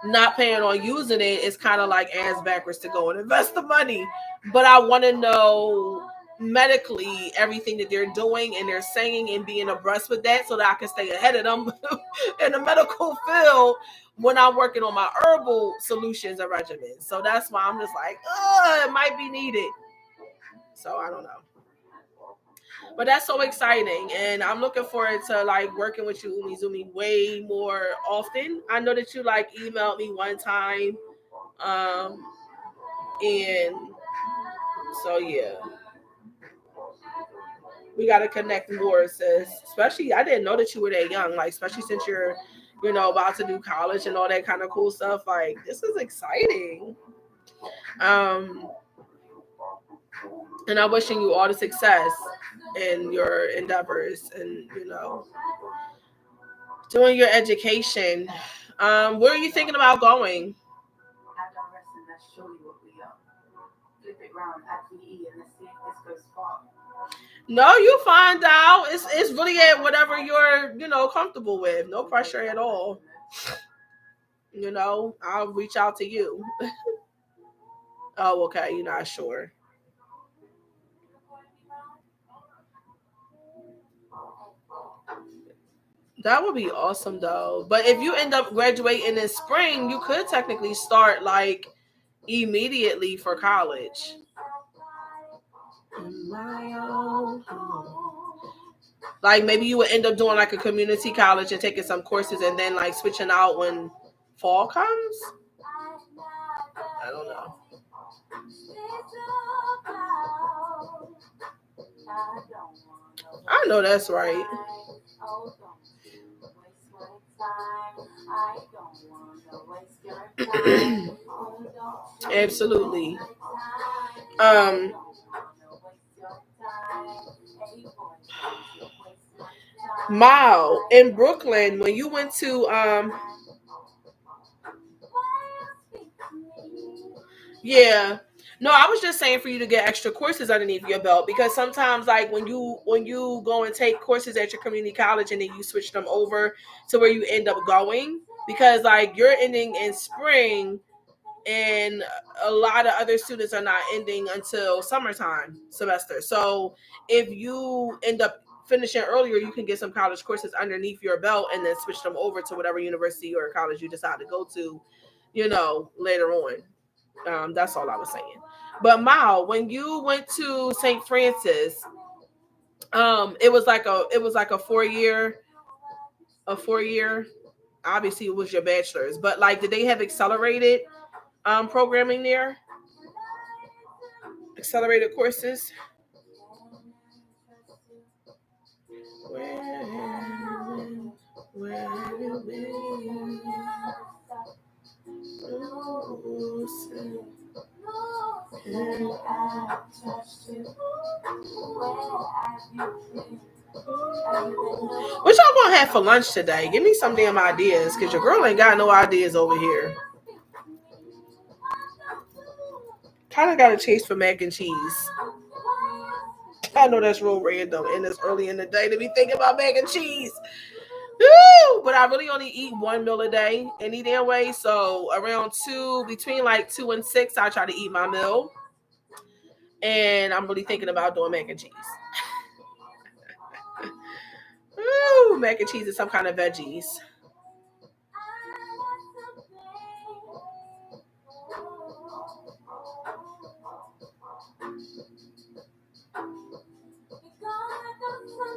not planning on using it is kind of like ass backwards to go and invest the money. But I want to know medically everything that they're doing and they're saying and being abreast with that, so that I can stay ahead of them in the medical field when I'm working on my herbal solutions and regimens. So that's why I'm just like, it might be needed. So I don't know. But that's so exciting, and I'm looking forward to like working with you, Umizumi, way more often. I know that you like emailed me one time, um, and so yeah, we got to connect more, sis. Especially, I didn't know that you were that young, like especially since you're, about to do college and all that kind of cool stuff. Like this is exciting. Um, and I'm wishing you all the success in your endeavors, and doing your education. Where are you thinking about going? No, you find out. It's really at whatever you're comfortable with. No pressure at all. I'll reach out to you. Oh, okay. You're not sure. That would be awesome though. But if you end up graduating in spring, you could technically start like immediately for college. Like maybe you would end up doing like a community college and taking some courses and then like switching out when fall comes. I don't know. I know that's right. Absolutely. Um, Mao in Brooklyn, when you went to yeah. No, I was just saying for you to get extra courses underneath your belt, because sometimes like when you go and take courses at your community college and then you switch them over to where you end up going, because like you're ending in spring and a lot of other students are not ending until summertime semester. So if you end up finishing earlier, you can get some college courses underneath your belt and then switch them over to whatever university or college you decide to go to, later on. That's all I was saying. But Mao, when you went to St. Francis, it was like a 4 year, a 4 year. Obviously, it was your bachelor's, but like, did they have accelerated programming there? Accelerated courses. When, when, what y'all gonna have for lunch today? Give me some damn ideas, cause your girl ain't got no ideas over here. Kind of got a taste for mac and cheese. I know that's real random, and it's early in the day to be thinking about mac and cheese. Woo! But I really only eat one meal a day any damn way. So around two, between like 2 and 6, I try to eat my meal. And I'm really thinking about doing mac and cheese. Woo! Mac and cheese is some kind of veggies.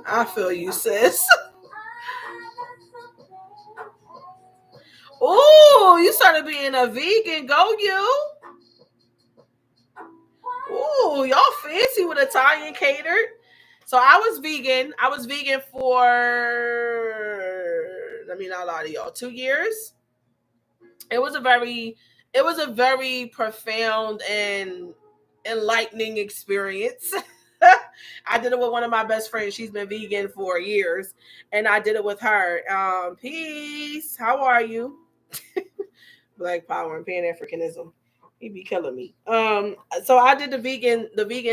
I feel you, sis. Ooh, you started being a vegan. Go you. Ooh, y'all fancy with Italian catered. So I was vegan. I was vegan for, let me not lie to y'all, 2 years. It was a very profound and enlightening experience. I did it with one of my best friends. She's been vegan for years, and I did it with her. Peace. How are you? Black power and Pan Africanism. He be killing me. So I did the vegan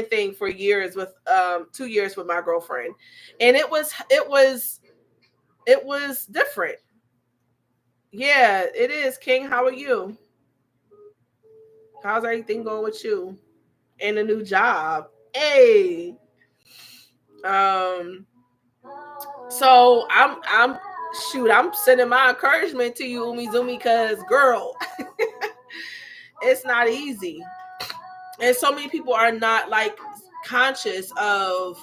thing for years with 2 years with my girlfriend, and it was different. Yeah, it is. King, how are you? How's everything going with you? And a new job. Hey. Um. So I'm sending my encouragement to you, Umi Zumi, because girl, it's not easy, and so many people are not like conscious of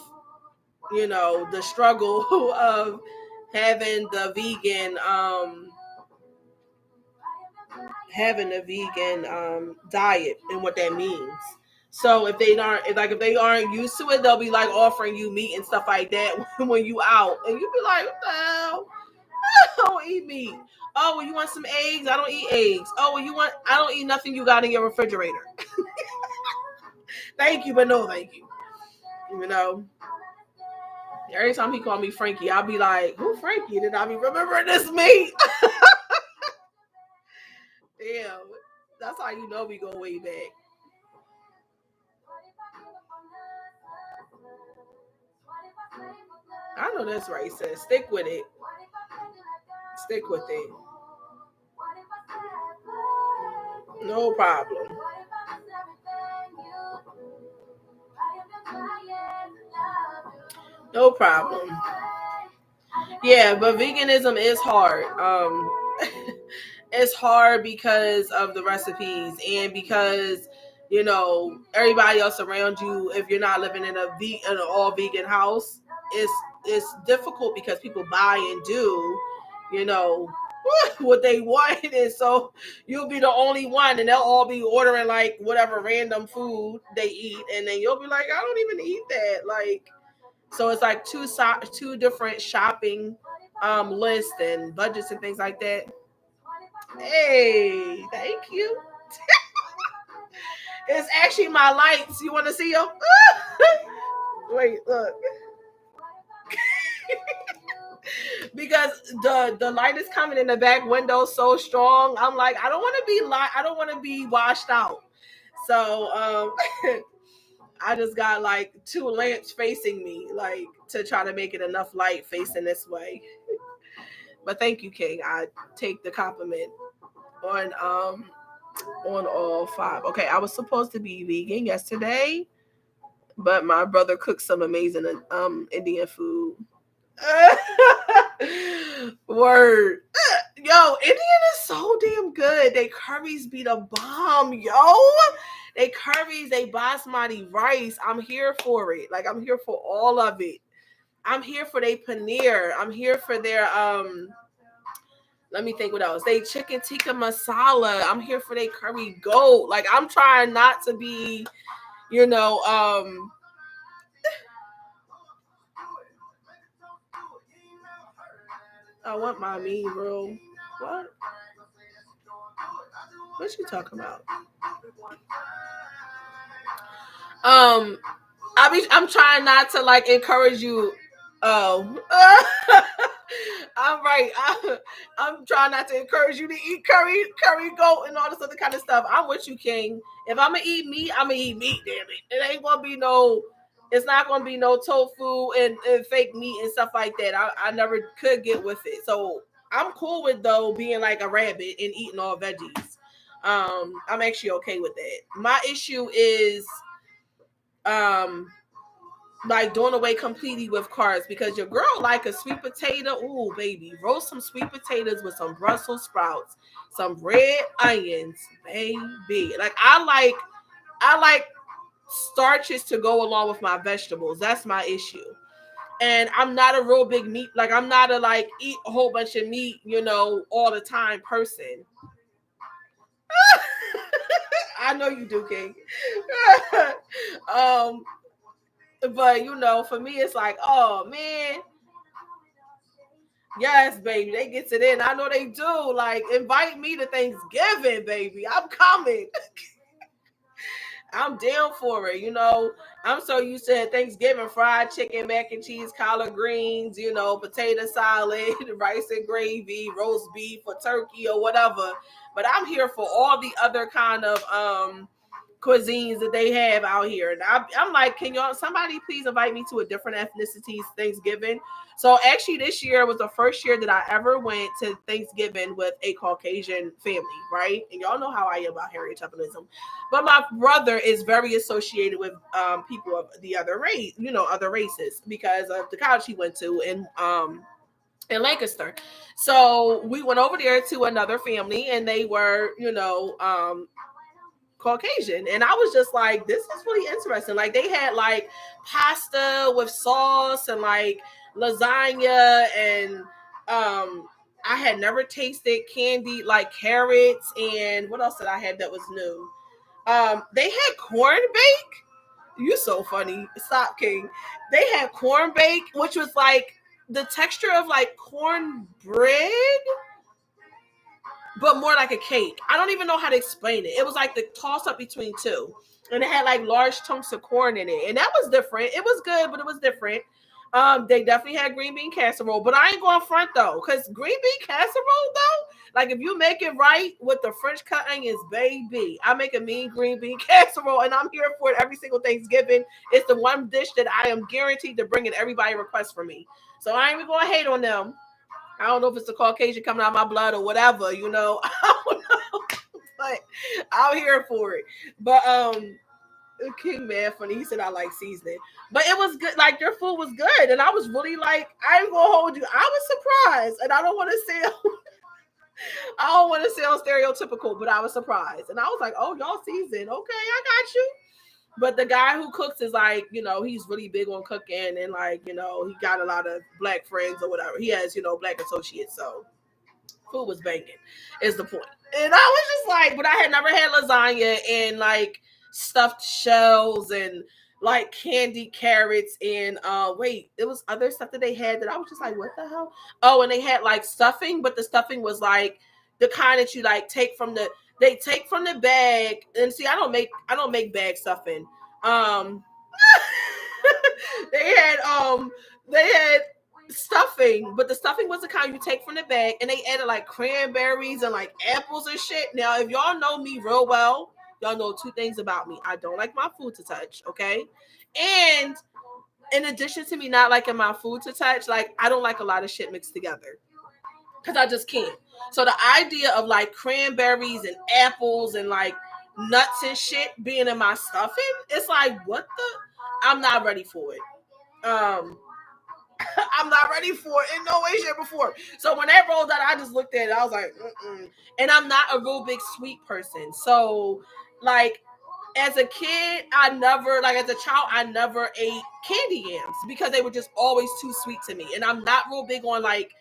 the struggle of having the vegan diet and what that means. So if they aren't used to it, they'll be like offering you meat and stuff like that when you out, and you be like, what the hell? I don't eat meat. Oh, well, you want some eggs? I don't eat eggs. Oh, well, I don't eat nothing you got in your refrigerator. Thank you, but no thank you. You know, every time he called me Frankie, I'll be like, who Frankie? Then I'll be remembering this meat. Damn. That's how you know we go way back. I know that's right, sis. Stick with it. Stick with it. No problem. No problem. Yeah, but veganism is hard. It's hard because of the recipes and because everybody else around you. If you're not living in an all vegan house, it's difficult because people buy and do, you know. what they want, and so you'll be the only one, and they'll all be ordering like whatever random food they eat, and then you'll be like, I don't even eat that. Like, so it's like two different shopping lists and budgets and things like that. Hey, thank you. It's actually my lights. You want to see them? Wait, look. Because the light is coming in the back window so strong. I'm like, I don't want to be I don't want to be washed out. So I just got like two lamps facing me, like to try to make it enough light facing this way. But thank you, King. I take the compliment on all five. Okay, I was supposed to be vegan yesterday, but my brother cooked some amazing Indian food. Word. Yo, Indian is so damn good. They curries be the bomb, yo. They curries, they basmati rice. I'm here for it. Like, I'm here for all of it. I'm here for their paneer. I'm here for their let me think what else. They chicken tikka masala. I'm here for their curry goat. Like, I'm trying not to be, you know, I want my mean, bro. What? What you talking about? I'm trying not to like encourage you. Oh, I'm right. I'm trying not to encourage you to eat curry goat, and all this other kind of stuff. I'm with you, King. If I'm gonna eat meat, I'm gonna eat meat. Damn it! It ain't gonna be no. It's not gonna be no tofu and fake meat and stuff like that. I never could get with it. So I'm cool with though being like a rabbit and eating all veggies. I'm actually okay with that. My issue is um like doing away completely with carbs, because your girl like a sweet potato. Ooh, baby, roast some sweet potatoes with some Brussels sprouts, some red onions, baby. Like, I like starches to go along with my vegetables. That's my issue. And I'm not a real big meat. Like, I'm not a like eat a whole bunch of meat, all the time person. I know you do, King. um, but for me, it's like, oh man, yes, baby, they get it in. I know they do. Like, invite me to Thanksgiving, baby. I'm coming. I'm down for it. I'm so used to Thanksgiving fried chicken, mac and cheese, collard greens, potato salad, rice and gravy, roast beef or turkey or whatever. But I'm here for all the other kind of cuisines that they have out here. And I'm like, can y'all, somebody please invite me to a different ethnicity's Thanksgiving? So actually this year was the first year that I ever went to Thanksgiving with a Caucasian family, right? And y'all know how I am about stereotypism. But my brother is very associated with people of the other race, other races, because of the college he went to in Lancaster. So we went over there to another family, and they were, Caucasian. And I was just like, this is really interesting. Like, they had like pasta with sauce and like lasagna, and I had never tasted candy like carrots, and what else did I have that was new? They had corn bake. You so funny. Stop, King. They had corn bake, which was like the texture of like cornbread, but more like a cake. I don't even know how to explain it. It was like the toss up between two. And it had like large chunks of corn in it. And that was different. It was good, but it was different. They definitely had green bean casserole, but I ain't going front though, because green bean casserole though, like if you make it right with the French cut onions, baby, I make a mean green bean casserole, and I'm here for it every single Thanksgiving. It's the one dish that I am guaranteed to bring in everybody requests for me. So I ain't even gonna hate on them. I don't know if it's the Caucasian coming out of my blood or whatever, I don't know. But I'm here for it. But King Man funny. He said I like seasoning. But it was good. Like, your food was good. And I was really like, I ain't gonna hold you. I was surprised. And I don't want to sound I don't want to sound stereotypical, but I was surprised. And I was like, oh, y'all season. Okay, I got you. But the guy who cooks is like, he's really big on cooking, and like, he got a lot of black friends or whatever. He has, black associates. So Food was banging, is the point. And I was just like, but I had never had lasagna and like stuffed shells and like candy carrots and wait, it was other stuff that they had that I was just like, what the hell? Oh, and they had like stuffing, but the stuffing was like the kind that you like take from the they take from the bag. And see, I don't make bag stuffing. Um they had they had stuffing, but the stuffing was the kind you take from the bag, and they added like cranberries and like apples and shit. Now, if y'all know me real well, y'all know two things about me. I don't like my food to touch, okay? And in addition to me not liking my food to touch, like I don't like a lot of shit mixed together because I just can't. So the idea of like cranberries and apples and like nuts and shit being in my stuffing, it's like what the? I'm not ready for it. I'm not ready for it in no way, shape, or form. So when that rolled out, I just looked at it. I was like, mm-mm. And I'm not a real big sweet person. So, like, as a kid, as a child, I never ate candy yams because they were just always too sweet to me. And I'm not real big on like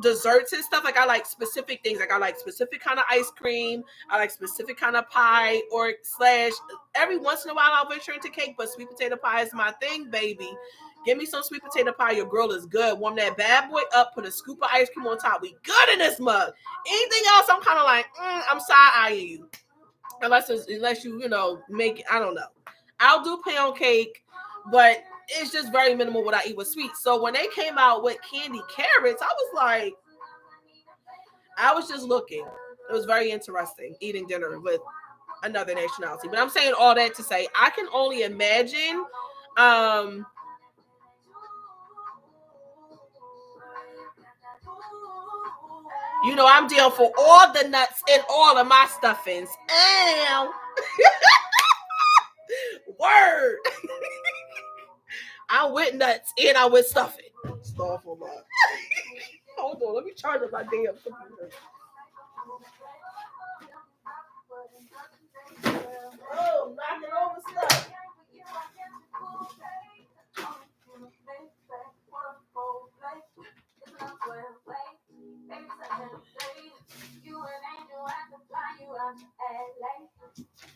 desserts and stuff. Like I like specific things. Like I like specific kind of ice cream. I like specific kind of pie or slash every once in a while I'll venture into cake, but sweet potato pie is my thing, baby. Give me some sweet potato pie. Your girl is good. Warm that bad boy up. Put a scoop of ice cream on top. We good in this mug. Anything else, I'm kind of like, I'm side eyeing you. Unless you make, I don't know. I'll do pound cake, but it's just very minimal what I eat with sweets. So when they came out with candy carrots, I was just looking. It was very interesting eating dinner with another nationality. But I'm saying all that to say I can only imagine. Um, I'm down for all the nuts in all of my stuffings. And word, I'm with nuts and I'm with stuffing. Stuff a lot. Hold on, let me charge up my damn computer. Oh, knocking over stuff.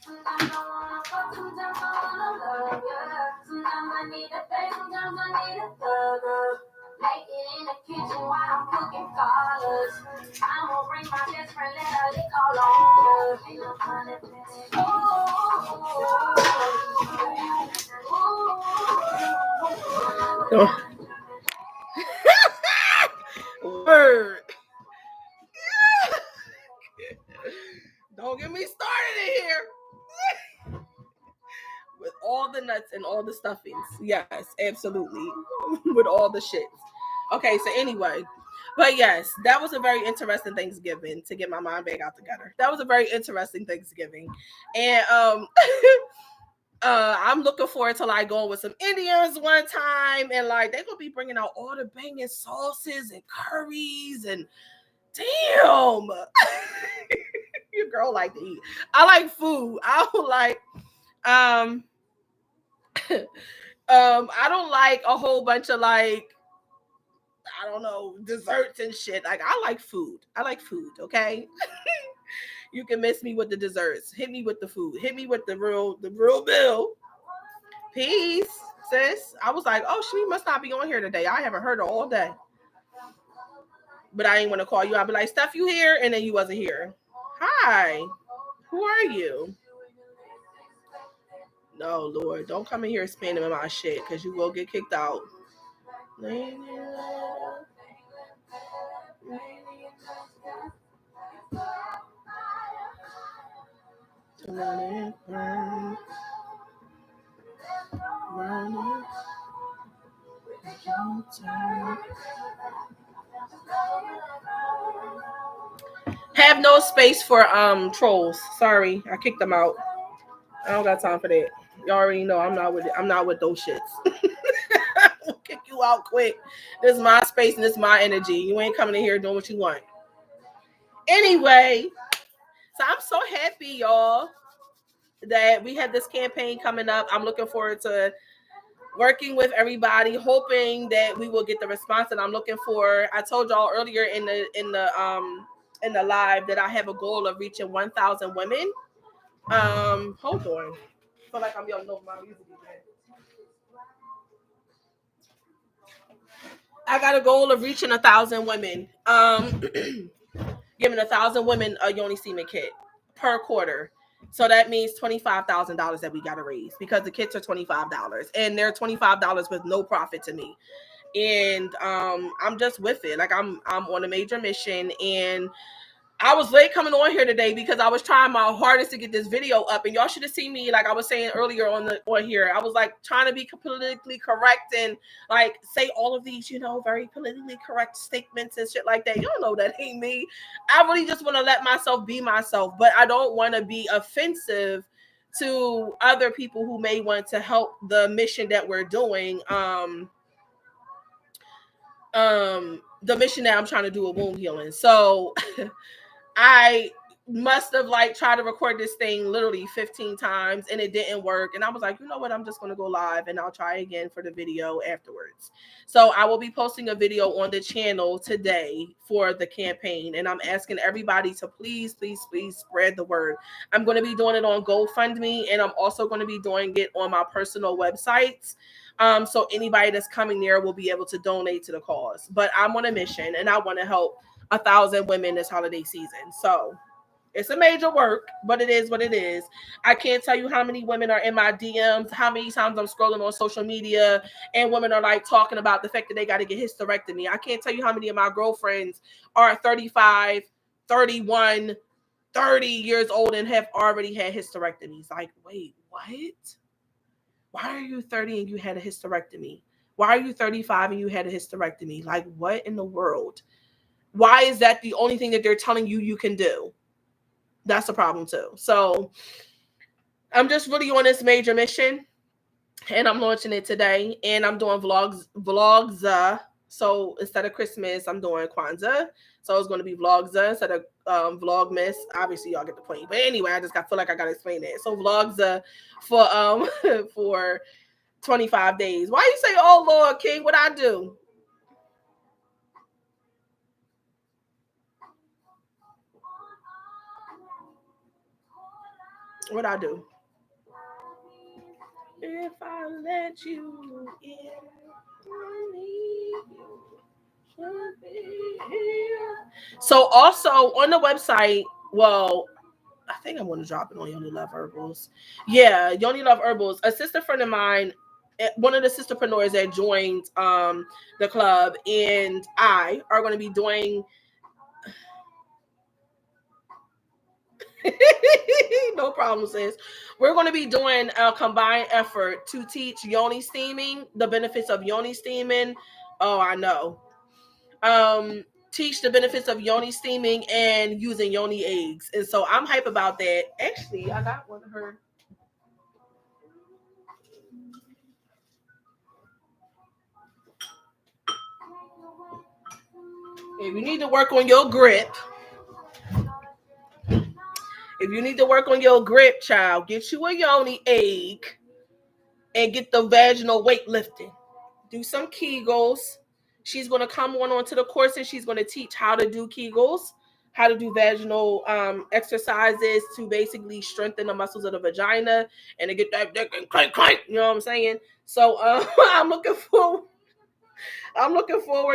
Sometimes I wanna fuck, sometimes I wanna love ya. Sometimes I need a face, sometimes I need a thug. Make it in the kitchen while I'm cooking collards. I'ma bring my best friend, let her lick all on ya. Ain't no fun if it. Word. Don't get me started in here. With all the nuts and all the stuffings. Yes, absolutely. With all the shit. Okay, so anyway. But yes, that was a very interesting Thanksgiving to get my mind back out together. That was a very interesting Thanksgiving. And I'm looking forward to like going with some Indians one time and like they're gonna be bringing out all the banging sauces and curries and damn. Your girl like to eat. I like food. I don't like um I don't like a whole bunch of like I don't know desserts and shit. Like I like food. I like food. Okay, you can miss me with the desserts. Hit me with the food. Hit me with the real bill. Peace, sis. I was like, oh, she must not be on here today. I haven't heard her all day. But I ain't want to call you. I'd be like, Steph, you here? And then you wasn't here. Hi. Who are you? No, Lord, don't come in here spamming my shit because you will get kicked out. Have no space for trolls. Sorry, I kicked them out. I don't got time for that. Y'all already know I'm not with those shits. I'll kick you out quick. This is my space and this is my energy. You ain't coming in here doing what you want. Anyway, so I'm so happy, y'all, that we had this campaign coming up. I'm looking forward to working with everybody, hoping that we will get the response that I'm looking for. I told y'all earlier in the live that I have a goal of reaching 1,000 women. Hold on. I feel like I'm yelling over my music again. I got a goal of reaching 1,000 women. Giving 1,000 women a Yoni semen kit per quarter. So that means $25,000 that we got to raise because the kits are $25 and they're $25 with no profit to me. And I'm just with it. Like I'm on a major mission, and I was late coming on here today because I was trying my hardest to get this video up, and y'all should have seen me. Like I was saying earlier on here, I was like trying to be politically correct and like say all of these, very politically correct statements and shit like that. Y'all know that ain't me. I really just want to let myself be myself, but I don't want to be offensive to other people who may want to help the mission that we're doing. The mission that I'm trying to do with womb healing. So I must have like tried to record this thing literally 15 times and it didn't work. And I was like, you know what? I'm just going to go live and I'll try again for the video afterwards. So I will be posting a video on the channel today for the campaign. And I'm asking everybody to please, please, please spread the word. I'm going to be doing it on GoFundMe, and I'm also going to be doing it on my personal websites. So anybody that's coming there will be able to donate to the cause. But I'm on a mission and I want to help 1,000 women this holiday season. So it's a major work, but it is what it is. I can't tell you how many women are in my DMs, how many times I'm scrolling on social media, and women are like talking about the fact that they got to get hysterectomy. I can't tell you how many of my girlfriends are 35, 31, 30 years old and have already had hysterectomies. Like, wait, what? Why are you 30 and you had a hysterectomy? Why are you 35 and you had a hysterectomy? Like, what in the world? Why is that the only thing that they're telling you can do? That's a problem too. So I'm just really on this major mission, and I'm launching it today, and I'm doing vlogs. So instead of Christmas, I'm doing Kwanzaa. So it's going to be vlogs instead of vlogmas. Obviously, y'all get the point. But anyway, feel like I got to explain that. So vlogs for for 25 days. Why you say, oh Lord, King, what I do? What I do? If I let you in, I need you should be here. So also on the website, well, I think I'm going to drop it on Yoni Love Herbals. Yeah, Yoni Love Herbals. A sister friend of mine, one of the sisterpreneurs that joined the club, and I are going to be doing no problem, sis. We're going to be doing a combined effort to teach Yoni steaming, the benefits of Yoni steaming. Oh, I know. Teach the benefits of Yoni steaming and using Yoni eggs. And so I'm hype about that. Actually, I got one of her. If you need to work on your grip, child, get you a Yoni egg and get the vaginal weightlifting. Do some Kegels. She's going to come onto the course and she's going to teach how to do Kegels, how to do vaginal exercises to basically strengthen the muscles of the vagina and to get that dick and clank clank. You know what I'm saying? So I'm looking forward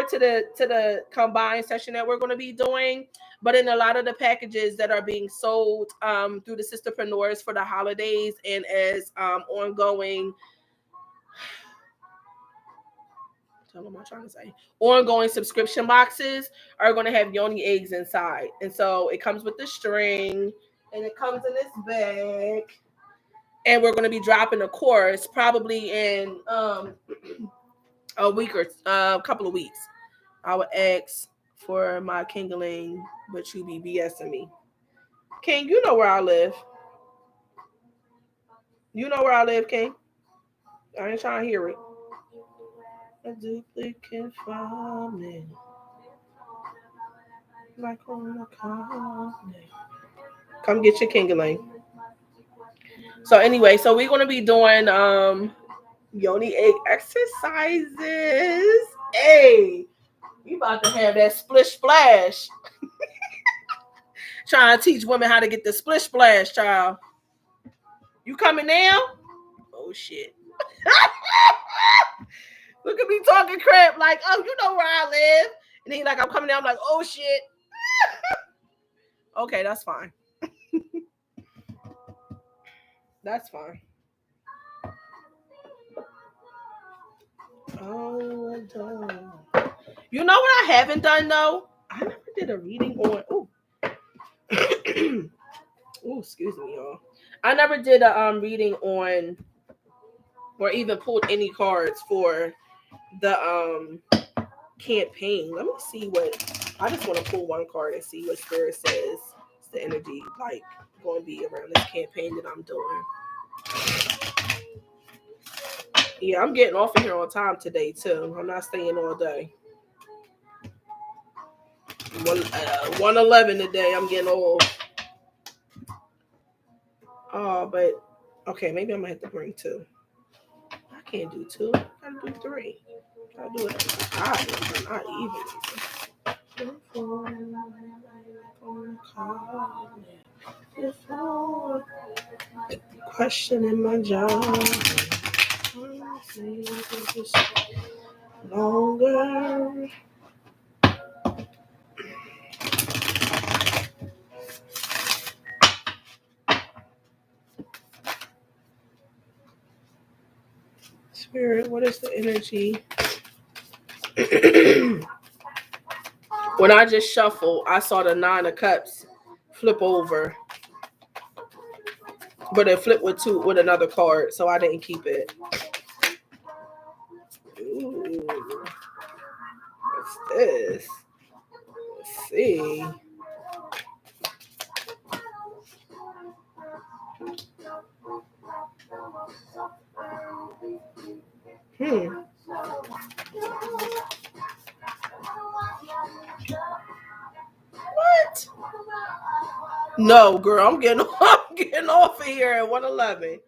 to the combined session that we're going to be doing. But in a lot of the packages that are being sold through the sisterpreneurs for the holidays and as ongoing. What am I trying to say? Ongoing subscription boxes are going to have Yoni eggs inside. And so it comes with the string and it comes in this bag. And we're going to be dropping a course probably in a week or a couple of weeks. I would ask for my Kingaling, but you be BSing me. King, you know where I live. You know where I live, King. I ain't trying to hear it. A duplicate for me. Like on the car. Come get your Kingaling. So anyway, so we're gonna be doing Yoni egg exercises. Hey, we about to have that splish splash. Trying to teach women how to get the splish splash, child. You coming now? Oh shit. Look at me talking crap like, oh, you know where I live. And he like, I'm coming down. I'm like, oh shit. Okay, that's fine. That's fine. Oh, done. You know what I haven't done though? I never did a reading on. Oh, oh, excuse me, y'all. I never did a reading on, or even pulled any cards for the campaign. Let me see what. I just want to pull one card and see what spirit says. It's the energy like going to be around this campaign that I'm doing. Yeah, I'm getting off of here on time today too. I'm not staying all day. 1:11 today. I'm getting off. Oh, but okay, maybe I'm gonna have to bring two. I can't do two. I gotta do three. I do it odd, not even. Questioning my job. Longer. Spirit, what is the energy? When I just shuffled, I saw the 9 of Cups flip over, but it flipped with another card, so I didn't keep it. Ooh, what's this? Let's see. What? No, girl, I'm getting off of here at 1:11.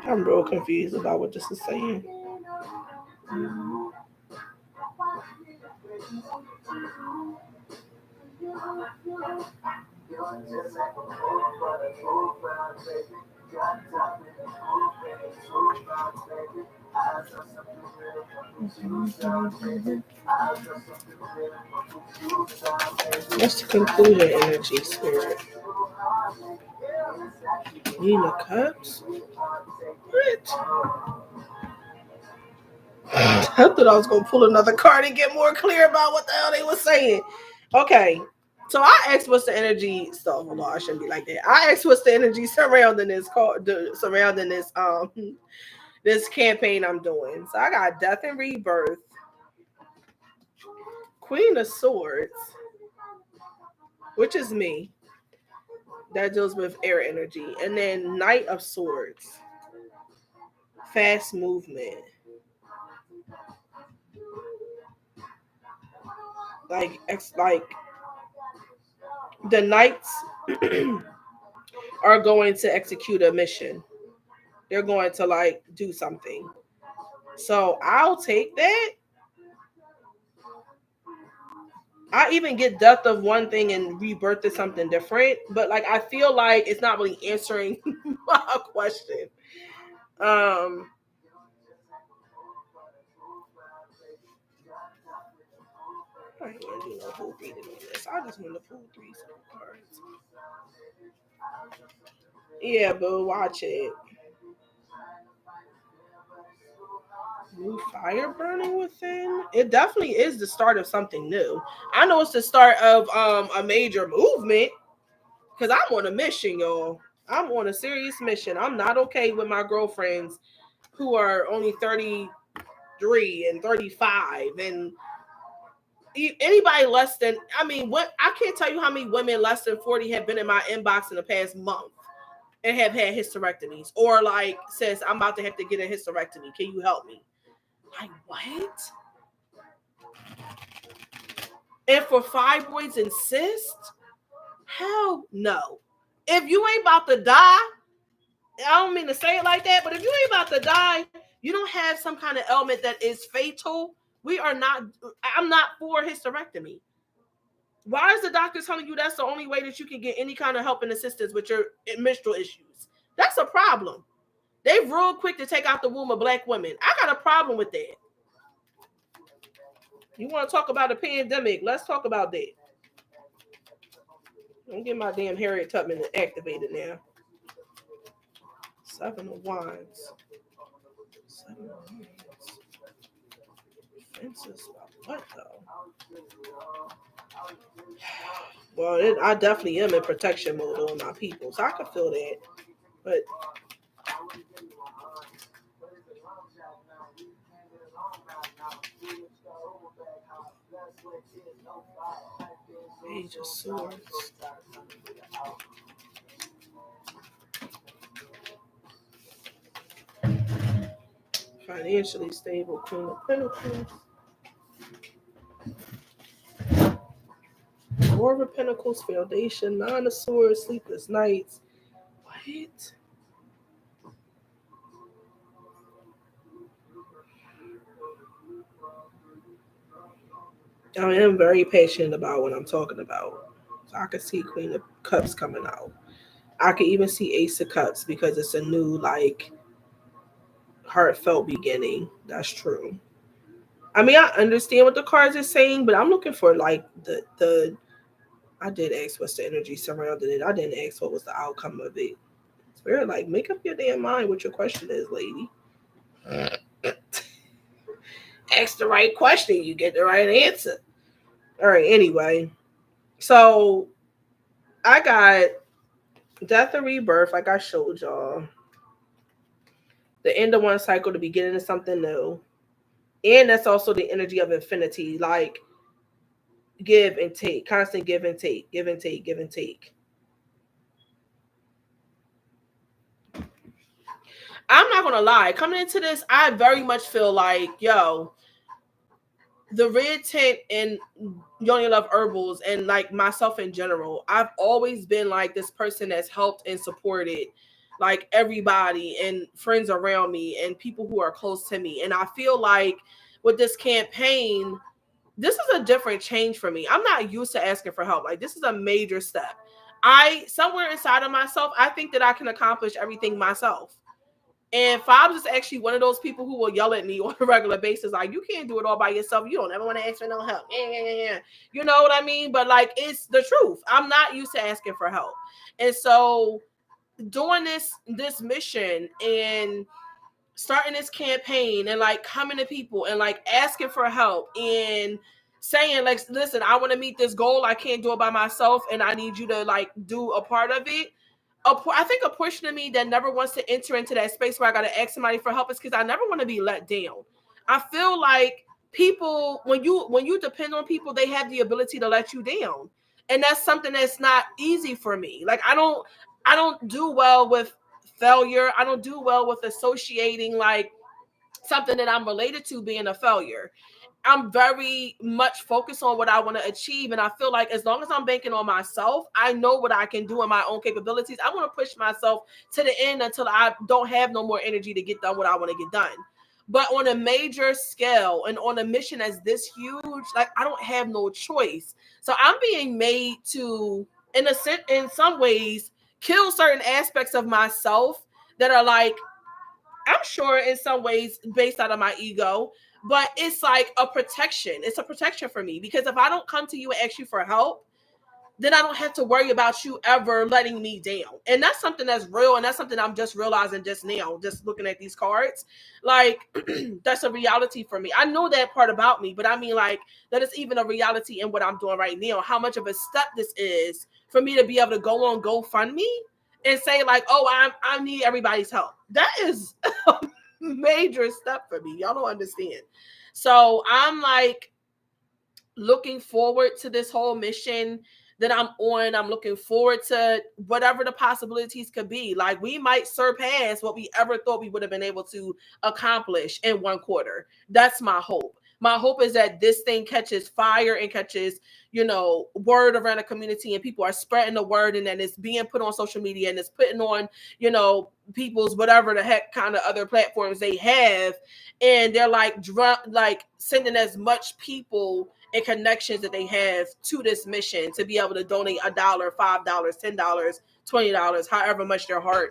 I'm real confused about what this is saying. What's the conclusion energy, spirit? 9 of Cups? What? I thought I was gonna pull another card and get more clear about what the hell they were saying. Okay. So I asked what's the energy. So hold on, I shouldn't be like that. I asked what's the energy surrounding this surrounding this campaign I'm doing. So I got Death and Rebirth, Queen of Swords, which is me. That deals with air energy, and then Knight of Swords, fast movement. Like the knights are going to execute a mission. They're going to like do something. So I'll take that. I even get death of one thing and rebirth to something different, but like I feel like it's not really answering my question. Um I ain't gonna do no whole reading on this. I just want to pull 3 cards. Yeah, but watch it. New fire burning within. It definitely is the start of something new. I know it's the start of a major movement because I'm on a mission, y'all. I'm on a serious mission. I'm not okay with my girlfriends who are only 33 and 35 and anybody less than, I mean, what, I can't tell you how many women less than 40 have been in my inbox in the past month and have had hysterectomies or like says I'm about to have to get a hysterectomy. Can you help me? Like what? And for fibroids and cysts, Hell no. If you ain't about to die, I don't mean to say it like that, but if you ain't about to die, you don't have some kind of ailment that is fatal. We are not, I'm not for hysterectomy. Why is the doctor telling you that's the only way that you can get any kind of help and assistance with your menstrual issues? That's a problem. They real quick to take out the womb of black women. I got a problem with that. You want to talk about a pandemic? Let's talk about that. I'm getting my damn Harriet Tubman activated now. Seven of Wands. Seven of Wands. Fences. What though? Well, I definitely am in protection mode on my people, so I can feel that. But Page of Swords. Financially stable, Queen of Pentacles. Four of Pentacles, Foundation, Nine of Swords, Sleepless Nights. What? I am very passionate about what I'm talking about. So I can see Queen of Cups coming out. I can even see Ace of Cups because it's a new, like, heartfelt beginning. That's true. I mean, I understand what the cards are saying, but I'm looking for like the. I did ask what's the energy surrounding it. I didn't ask what was the outcome of it. Spirit, like, make up your damn mind what your question is, lady. Ask the right question, you get the right answer. All right. Anyway, so I got death and rebirth, like I showed y'all. The end of one cycle, the beginning of something new, and that's also the energy of infinity, like give and take, constant give and take, give and take, give and take. I'm not gonna lie, coming into this, I very much feel like, yo, the red tint and Yoni Love Herbals and like myself in general, I've always been like this person that's helped and supported like everybody and friends around me and people who are close to me. And I feel like with this campaign, this is a different change for me. I'm not used to asking for help. Like, this is a major step. Somewhere inside of myself, I think that I can accomplish everything myself. And Fobs is actually one of those people who will yell at me on a regular basis, like, you can't do it all by yourself. You don't ever want to ask for no help. Yeah. You know what I mean? But like, it's the truth. I'm not used to asking for help. And so doing this mission and starting this campaign and like coming to people and like asking for help and saying, like, listen, I want to meet this goal. I can't do it by myself and I need you to like do a part of it. I think a portion of me that never wants to enter into that space where I got to ask somebody for help is because I never want to be let down. I feel like people, when you depend on people, they have the ability to let you down, and that's something that's not easy for me. Like, I don't do well with failure. I don't do well with associating like something that I'm related to being a failure. I'm very much focused on what I want to achieve. And I feel like as long as I'm banking on myself, I know what I can do in my own capabilities. I want to push myself to the end until I don't have no more energy to get done what I want to get done. But on a major scale and on a mission as this huge, like, I don't have no choice. So I'm being made to, in some ways, kill certain aspects of myself that are like, I'm sure in some ways based out of my ego, but it's like a protection. It's a protection for me because if I don't come to you and ask you for help, then I don't have to worry about you ever letting me down. And that's something that's real. And that's something I'm just realizing just now, just looking at these cards. Like, that's a reality for me. I know that part about me, but I mean, like, that is even a reality in what I'm doing right now. How much of a step this is for me to be able to go on GoFundMe and say, like, oh, I need everybody's help. That is a major step for me. Y'all don't understand. So I'm like looking forward to this whole mission that I'm on. I'm looking forward to whatever the possibilities could be. Like, we might surpass what we ever thought we would have been able to accomplish in one quarter. That's my hope. My hope is that this thing catches fire and catches, word around the community, and people are spreading the word, and then it's being put on social media, and it's putting on, people's whatever the heck kind of other platforms they have, and they're like like sending as much people and connections that they have to this mission to be able to donate $1, $5, $10, $20, however much their heart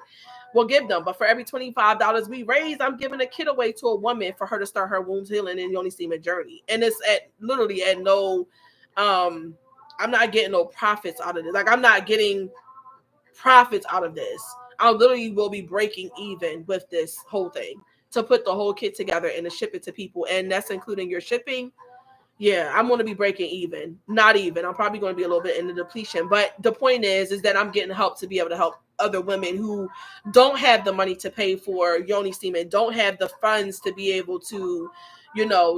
will give them. But for every $25 we raise, I'm giving a kit away to a woman for her to start her wombs healing and Yoni semen journey. And it's literally at no, I'm not getting no profits out of this. Like, I'm not getting profits out of this. I literally will be breaking even with this whole thing to put the whole kit together and to ship it to people. And that's including your shipping. Yeah, I'm going to be breaking even. Not even. I'm probably going to be a little bit in the depletion. But the point is that I'm getting help to be able to help other women who don't have the money to pay for Yoni semen, don't have the funds to be able to,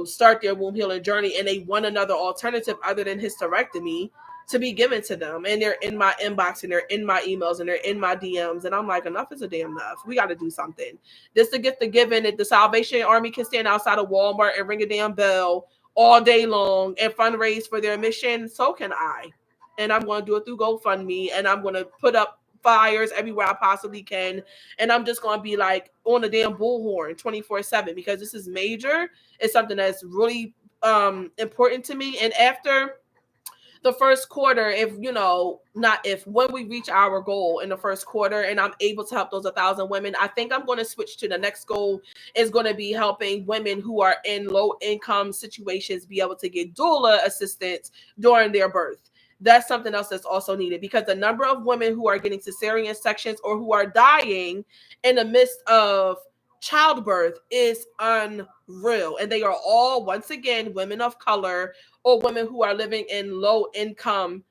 start their womb healing journey, and they want another alternative other than hysterectomy to be given to them. And they're in my inbox, and they're in my emails, and they're in my DMs. And I'm like, enough is a damn enough. We got to do something. This the gift of giving. If the Salvation Army can stand outside of Walmart and ring a damn bell all day long and fundraise for their mission, so can I. And I'm going to do it through GoFundMe, and I'm going to put up fires everywhere I possibly can, and I'm just going to be like on the damn bullhorn 24/7, because this is major. It's something that's really important to me. And after the first quarter, if not if, when we reach our goal in the first quarter and I'm able to help those 1,000 women, I think I'm going to switch to the next goal is going to be helping women who are in low income situations be able to get doula assistance during their birth. That's something else that's also needed, because the number of women who are getting cesarean sections or who are dying in the midst of childbirth is unreal. And they are all, once again, women of color or women who are living in low income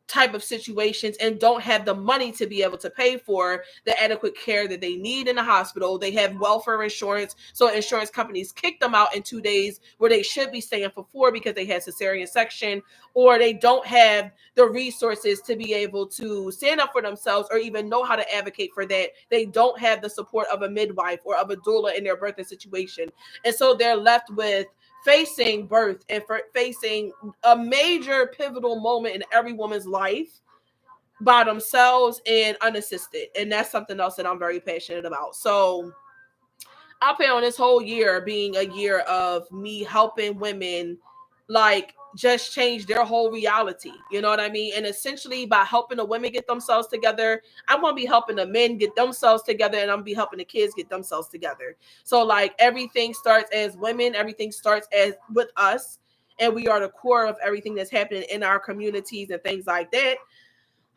type of situations and don't have the money to be able to pay for the adequate care that they need in the hospital. They have welfare insurance, so insurance companies kick them out in 2 days where they should be staying for 4 because they had cesarean section, or they don't have the resources to be able to stand up for themselves or even know how to advocate for that. They don't have the support of a midwife or of a doula in their birthing situation, and so they're left with facing birth and facing a major pivotal moment in every woman's life by themselves and unassisted. And that's something else that I'm very passionate about. So I plan on this whole year being a year of me helping women like just change their whole reality. You know what I mean? And essentially by helping the women get themselves together, I'm going to be helping the men get themselves together, and I'm going to be helping the kids get themselves together. So like everything starts as women, everything starts as with us, and we are the core of everything that's happening in our communities and things like that.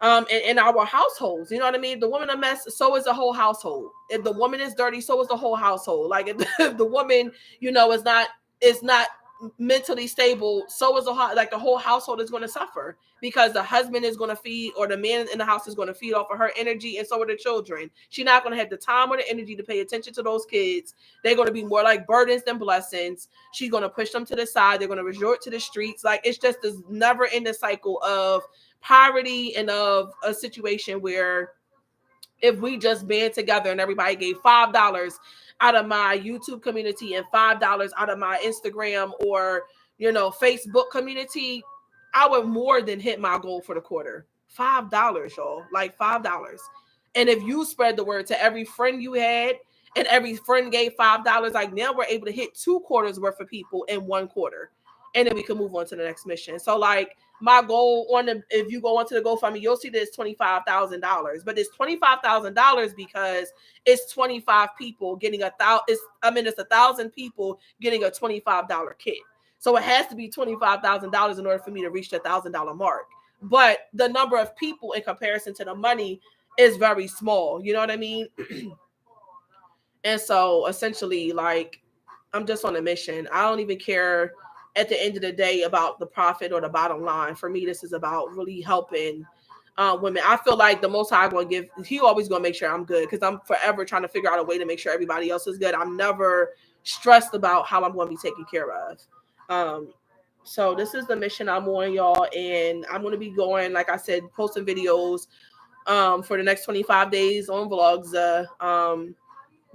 In our households, you know what I mean? The woman a mess, so is the whole household. If the woman is dirty, so is the whole household. Like if the woman, is not mentally stable, so is the whole household is going to suffer, because the husband is going to feed, or the man in the house is going to feed off of her energy, and so are the children. She's not going to have the time or the energy to pay attention to those kids. They're going to be more like burdens than blessings. She's going to push them to the side. They're going to resort to the streets. Like, it's just this never ending cycle of poverty and of a situation where if we just band together and everybody gave $5 out of my YouTube community and $5 out of my Instagram or Facebook community, I would more than hit my goal for the quarter. $5, y'all, like $5. And if you spread the word to every friend you had, and every friend gave $5, like now we're able to hit 2 quarters worth of people in 1 quarter, and then we can move on to the next mission. So like my goal if you go onto the GoFundMe, you'll see that it's $25,000, but it's $25,000 because it's 25 people getting it's 1,000 people getting a $25 kit. So it has to be $25,000 in order for me to reach the $1,000 mark. But the number of people in comparison to the money is very small. You know what I mean? And so essentially, like, I'm just on a mission. I don't even care at the end of the day about the profit or the bottom line. For me, this is about really helping women. I feel like the Most High going to give, he always going to make sure I'm good, because I'm forever trying to figure out a way to make sure everybody else is good. I'm never stressed about how I'm going to be taken care of. So this is the mission I'm on, y'all. And I'm going to be going, like I said, posting videos for the next 25 days on vlogs.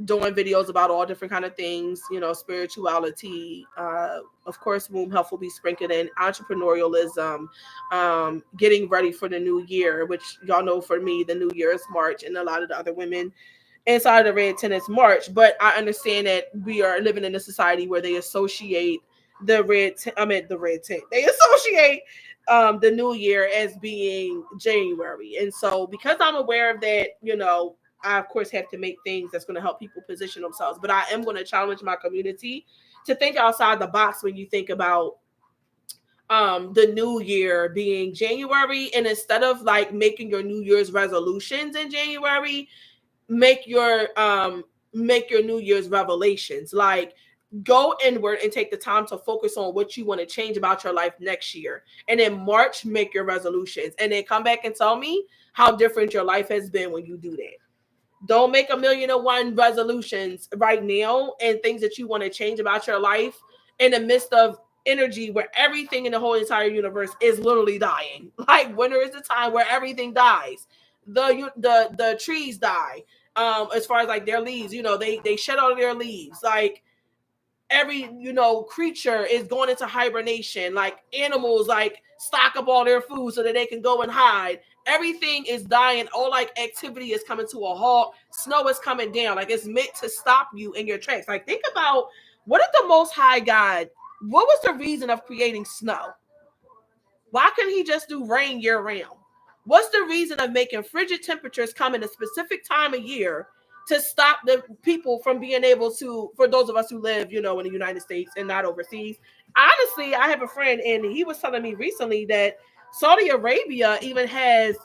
doing videos about all different kind of things, spirituality. Of course, womb health will be sprinkled in, entrepreneurialism, getting ready for the new year, which y'all know for me, the new year is March, and a lot of the other women inside of the red tent is March. But I understand that we are living in a society where they associate the red tent. They associate the new year as being January. And so because I'm aware of that, I of course have to make things that's going to help people position themselves. But I am going to challenge my community to think outside the box when you think about the new year being January. And instead of like making your New Year's resolutions in January, make your New Year's revelations. Like, go inward and take the time to focus on what you want to change about your life next year. And in March, make your resolutions. And then come back and tell me how different your life has been when you do that. Don't make 1,000,001 resolutions right now and things that you want to change about your life in the midst of energy where everything in the whole entire universe is literally dying. Like, winter is the time where everything dies. The trees die. As far as like their leaves, they shed all of their leaves. Like, every creature is going into hibernation. Like, animals like stock up all their food so that they can go and hide. Everything is dying. All like activity is coming to a halt. Snow is coming down. Like, it's meant to stop you in your tracks. Like, think about, what if the Most High God, what was the reason of creating snow? Why couldn't he just do rain year round? What's the reason of making frigid temperatures come in a specific time of year to stop the people from being able to, for those of us who live, in the United States and not overseas? Honestly, I have a friend and he was telling me recently that Saudi Arabia even has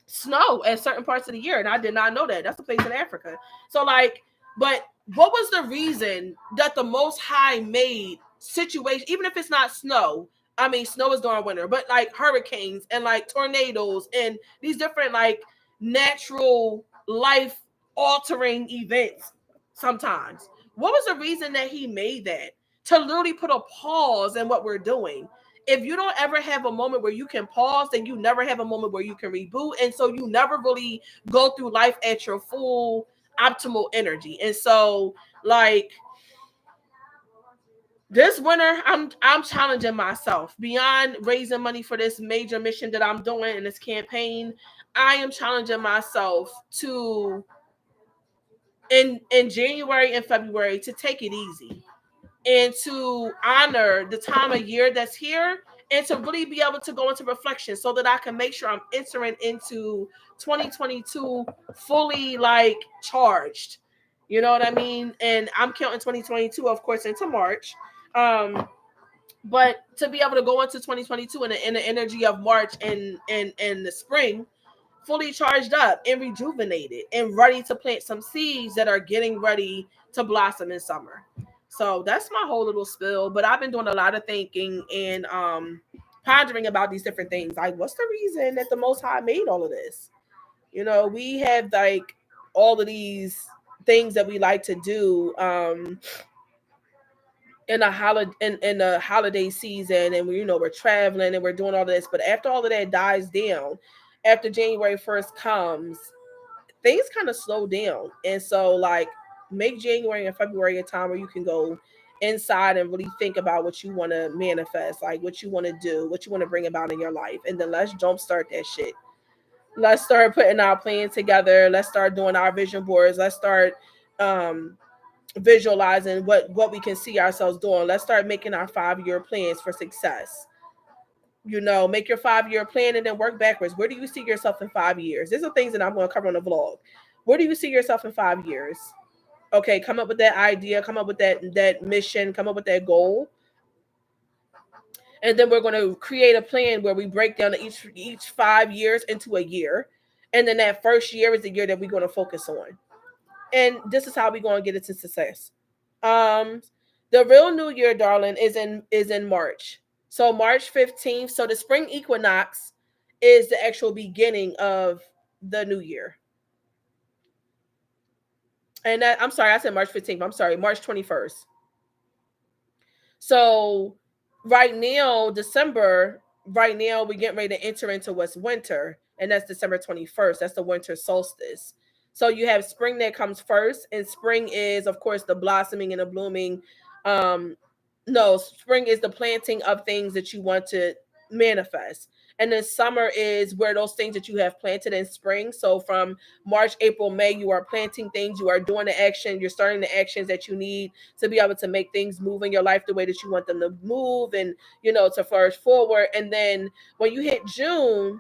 snow at certain parts of the year. And I did not know that. That's a place in Africa. So like, but what was the reason that the Most High made situation, even if it's not snow? I mean, snow is during winter, but like hurricanes and like tornadoes and these different like natural life altering events sometimes. What was the reason that he made that? To literally put a pause in what we're doing. If you don't ever have a moment where you can pause, then you never have a moment where you can reboot. And so you never really go through life at your full optimal energy. And so like this winter, I'm challenging myself beyond raising money for this major mission that I'm doing in this campaign. I am challenging myself to in January and February to take it easy and to honor the time of year that's here and to really be able to go into reflection so that I can make sure I'm entering into 2022 fully like charged. You know what I mean? And I'm counting 2022, of course, into March. But to be able to go into 2022 in the energy of March and the spring, fully charged up and rejuvenated and ready to plant some seeds that are getting ready to blossom in summer. So that's my whole little spill. But I've been doing a lot of thinking and pondering about these different things. Like, what's the reason that the Most High made all of this? We have like all of these things that we like to do in the holiday season, and we're traveling and we're doing all of this. But after all of that dies down, after January 1st comes, things kind of slow down. And so like, make January and February a time where you can go inside and really think about what you want to manifest, like what you want to do, what you want to bring about in your life. And then let's jumpstart that shit. Let's start putting our plan together. Let's start doing our vision boards. Let's start visualizing what we can see ourselves doing. Let's start making our 5-year plans for success. Make your 5-year plan and then work backwards. Where do you see yourself in 5 years? These are things that I'm going to cover on the vlog. Where do you see yourself in 5 years? Okay, come up with that idea, come up with that mission, come up with that goal. And then we're going to create a plan where we break down each 5 years into a year. And then that first year is the year that we're going to focus on. And this is how we're going to get it to success. The real new year, darling, is in March. So March 15th. So the spring equinox is the actual beginning of the new year. And I'm sorry, I said March 15th. I'm sorry, March 21st. So right now, December, right now, we're getting ready to enter into what's winter. And that's December 21st. That's the winter solstice. So you have spring that comes first, and spring is, of course, the blossoming and the blooming. No, spring is the planting of things that you want to manifest. And then summer is where those things that you have planted in spring. So from March, April, May, you are planting things, you are doing the action, you're starting the actions that you need to be able to make things move in your life the way that you want them to move, and to flourish forward. And then when you hit June,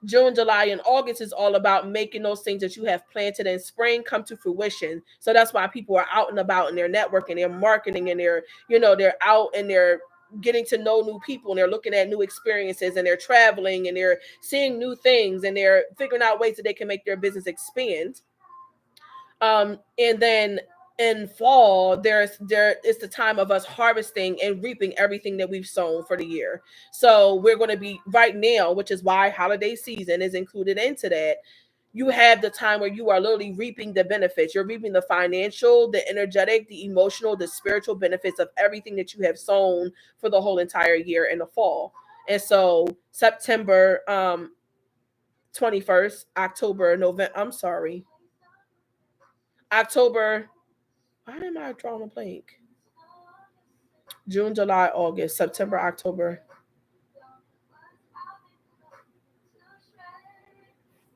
July, and August is all about making those things that you have planted in spring come to fruition. So that's why people are out and about and they're networking, they're marketing, and they're out and they're getting to know new people, and they're looking at new experiences, and they're traveling, and they're seeing new things, and they're figuring out ways that they can make their business expand. And then in fall, there is the time of us harvesting and reaping everything that we've sown for the year. So we're going to be right now, which is why holiday season is included into that. You have the time where you are literally reaping the benefits. You're reaping the financial, the energetic, the emotional, the spiritual benefits of everything that you have sown for the whole entire year in the fall. And so September 21st, October, November, I'm sorry, October. Why am I drawing a blank? June, July, August, September, October,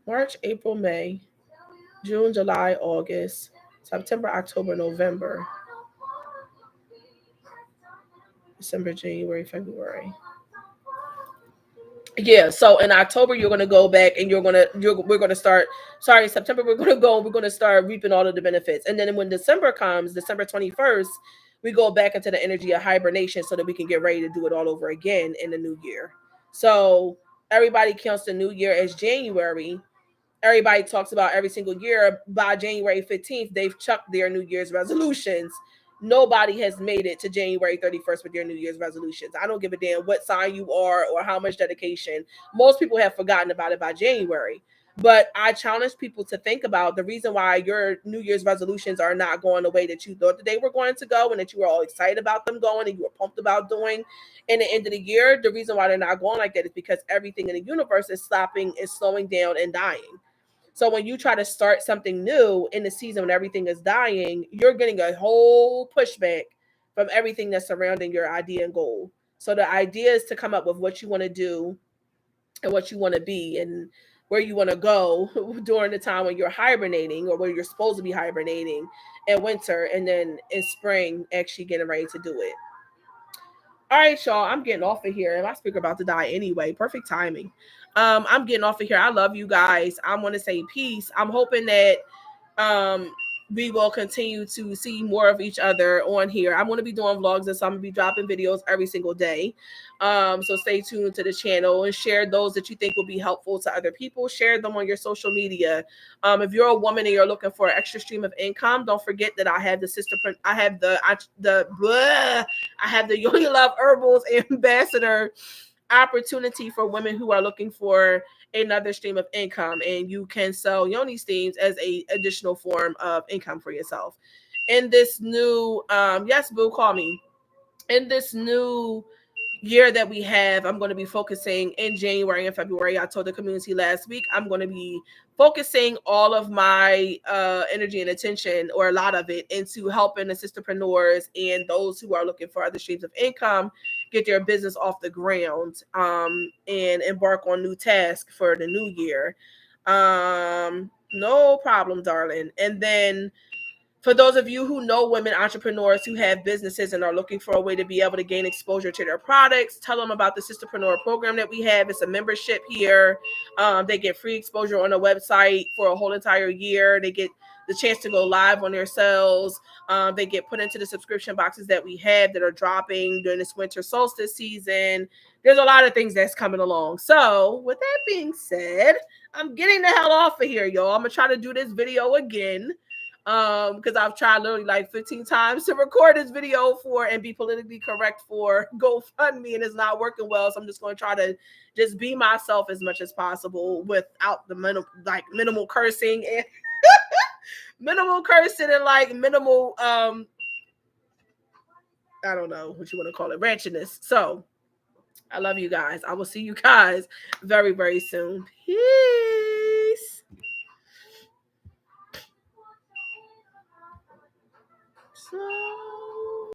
March, April, May, June, July, August, September, October, November, December, January, February. Yeah, so in October you're gonna go back and we're gonna start. Sorry, September we're gonna start reaping all of the benefits, and then when December comes, December 21st, we go back into the energy of hibernation so that we can get ready to do it all over again in the new year. So everybody counts the new year as January. Everybody talks about every single year by January 15th, they've chucked their New Year's resolutions. Nobody has made it to January 31st with their New Year's resolutions. I don't give a damn what sign you are or how much dedication. Most people have forgotten about it by January. But I challenge people to think about the reason why your New Year's resolutions are not going the way that you thought that they were going to go, and that you were all excited about them going and you were pumped about doing in the end of the year. The reason why they're not going like that is because everything in the universe is stopping, is slowing down, and dying. So when you try to start something new in the season when everything is dying, you're getting a whole pushback from everything that's surrounding your idea and goal. So the idea is to come up with what you want to do and what you want to be and where you want to go during the time when you're hibernating, or where you're supposed to be hibernating in winter, and then in spring actually getting ready to do it. All right, y'all. I'm getting off of here. And my speaker about to die anyway. Perfect timing. I'm getting off of here. I love you guys. I want to say peace. I'm hoping that um we will continue to see more of each other on here. I'm going to be doing vlogs, and so I'm going to be dropping videos every single day. So stay tuned to the channel and share those that you think will be helpful to other people. Share them on your social media. If you're a woman and you're looking for an extra stream of income, don't forget that I have the I have the Yoni Love Herbals Ambassador opportunity for women who are looking for another stream of income, and you can sell Yoni steams as a additional form of income for yourself. In this new yes, boo, call me. In this new year that we have, I'm going to be focusing in January and February. I told the community last week I'm going to be focusing all of my energy and attention, or a lot of it, into helping the sisterpreneurs and those who are looking for other streams of income get their business off the ground, and embark on new tasks for the new year. No problem, darling. And then for those of you who know women entrepreneurs who have businesses and are looking for a way to be able to gain exposure to their products, tell them about the Sisterpreneur program that we have. It's a membership here. They get free exposure on the website for a whole entire year. They get the chance to go live on their sales. They get put into the subscription boxes that we have that are dropping during this winter solstice season. There's a lot of things that's coming along. So with that being said, I'm getting the hell off of here, y'all. I'm going to try to do this video again, because I've tried literally like 15 times to record this video for and be politically correct for GoFundMe, and it's not working well. So I'm just going to try to just be myself as much as possible without the minimal cursing and minimal cursing and like minimal I don't know what you want to call it, ratchetness. So I love you guys. I will see you guys very, very soon. Peace. So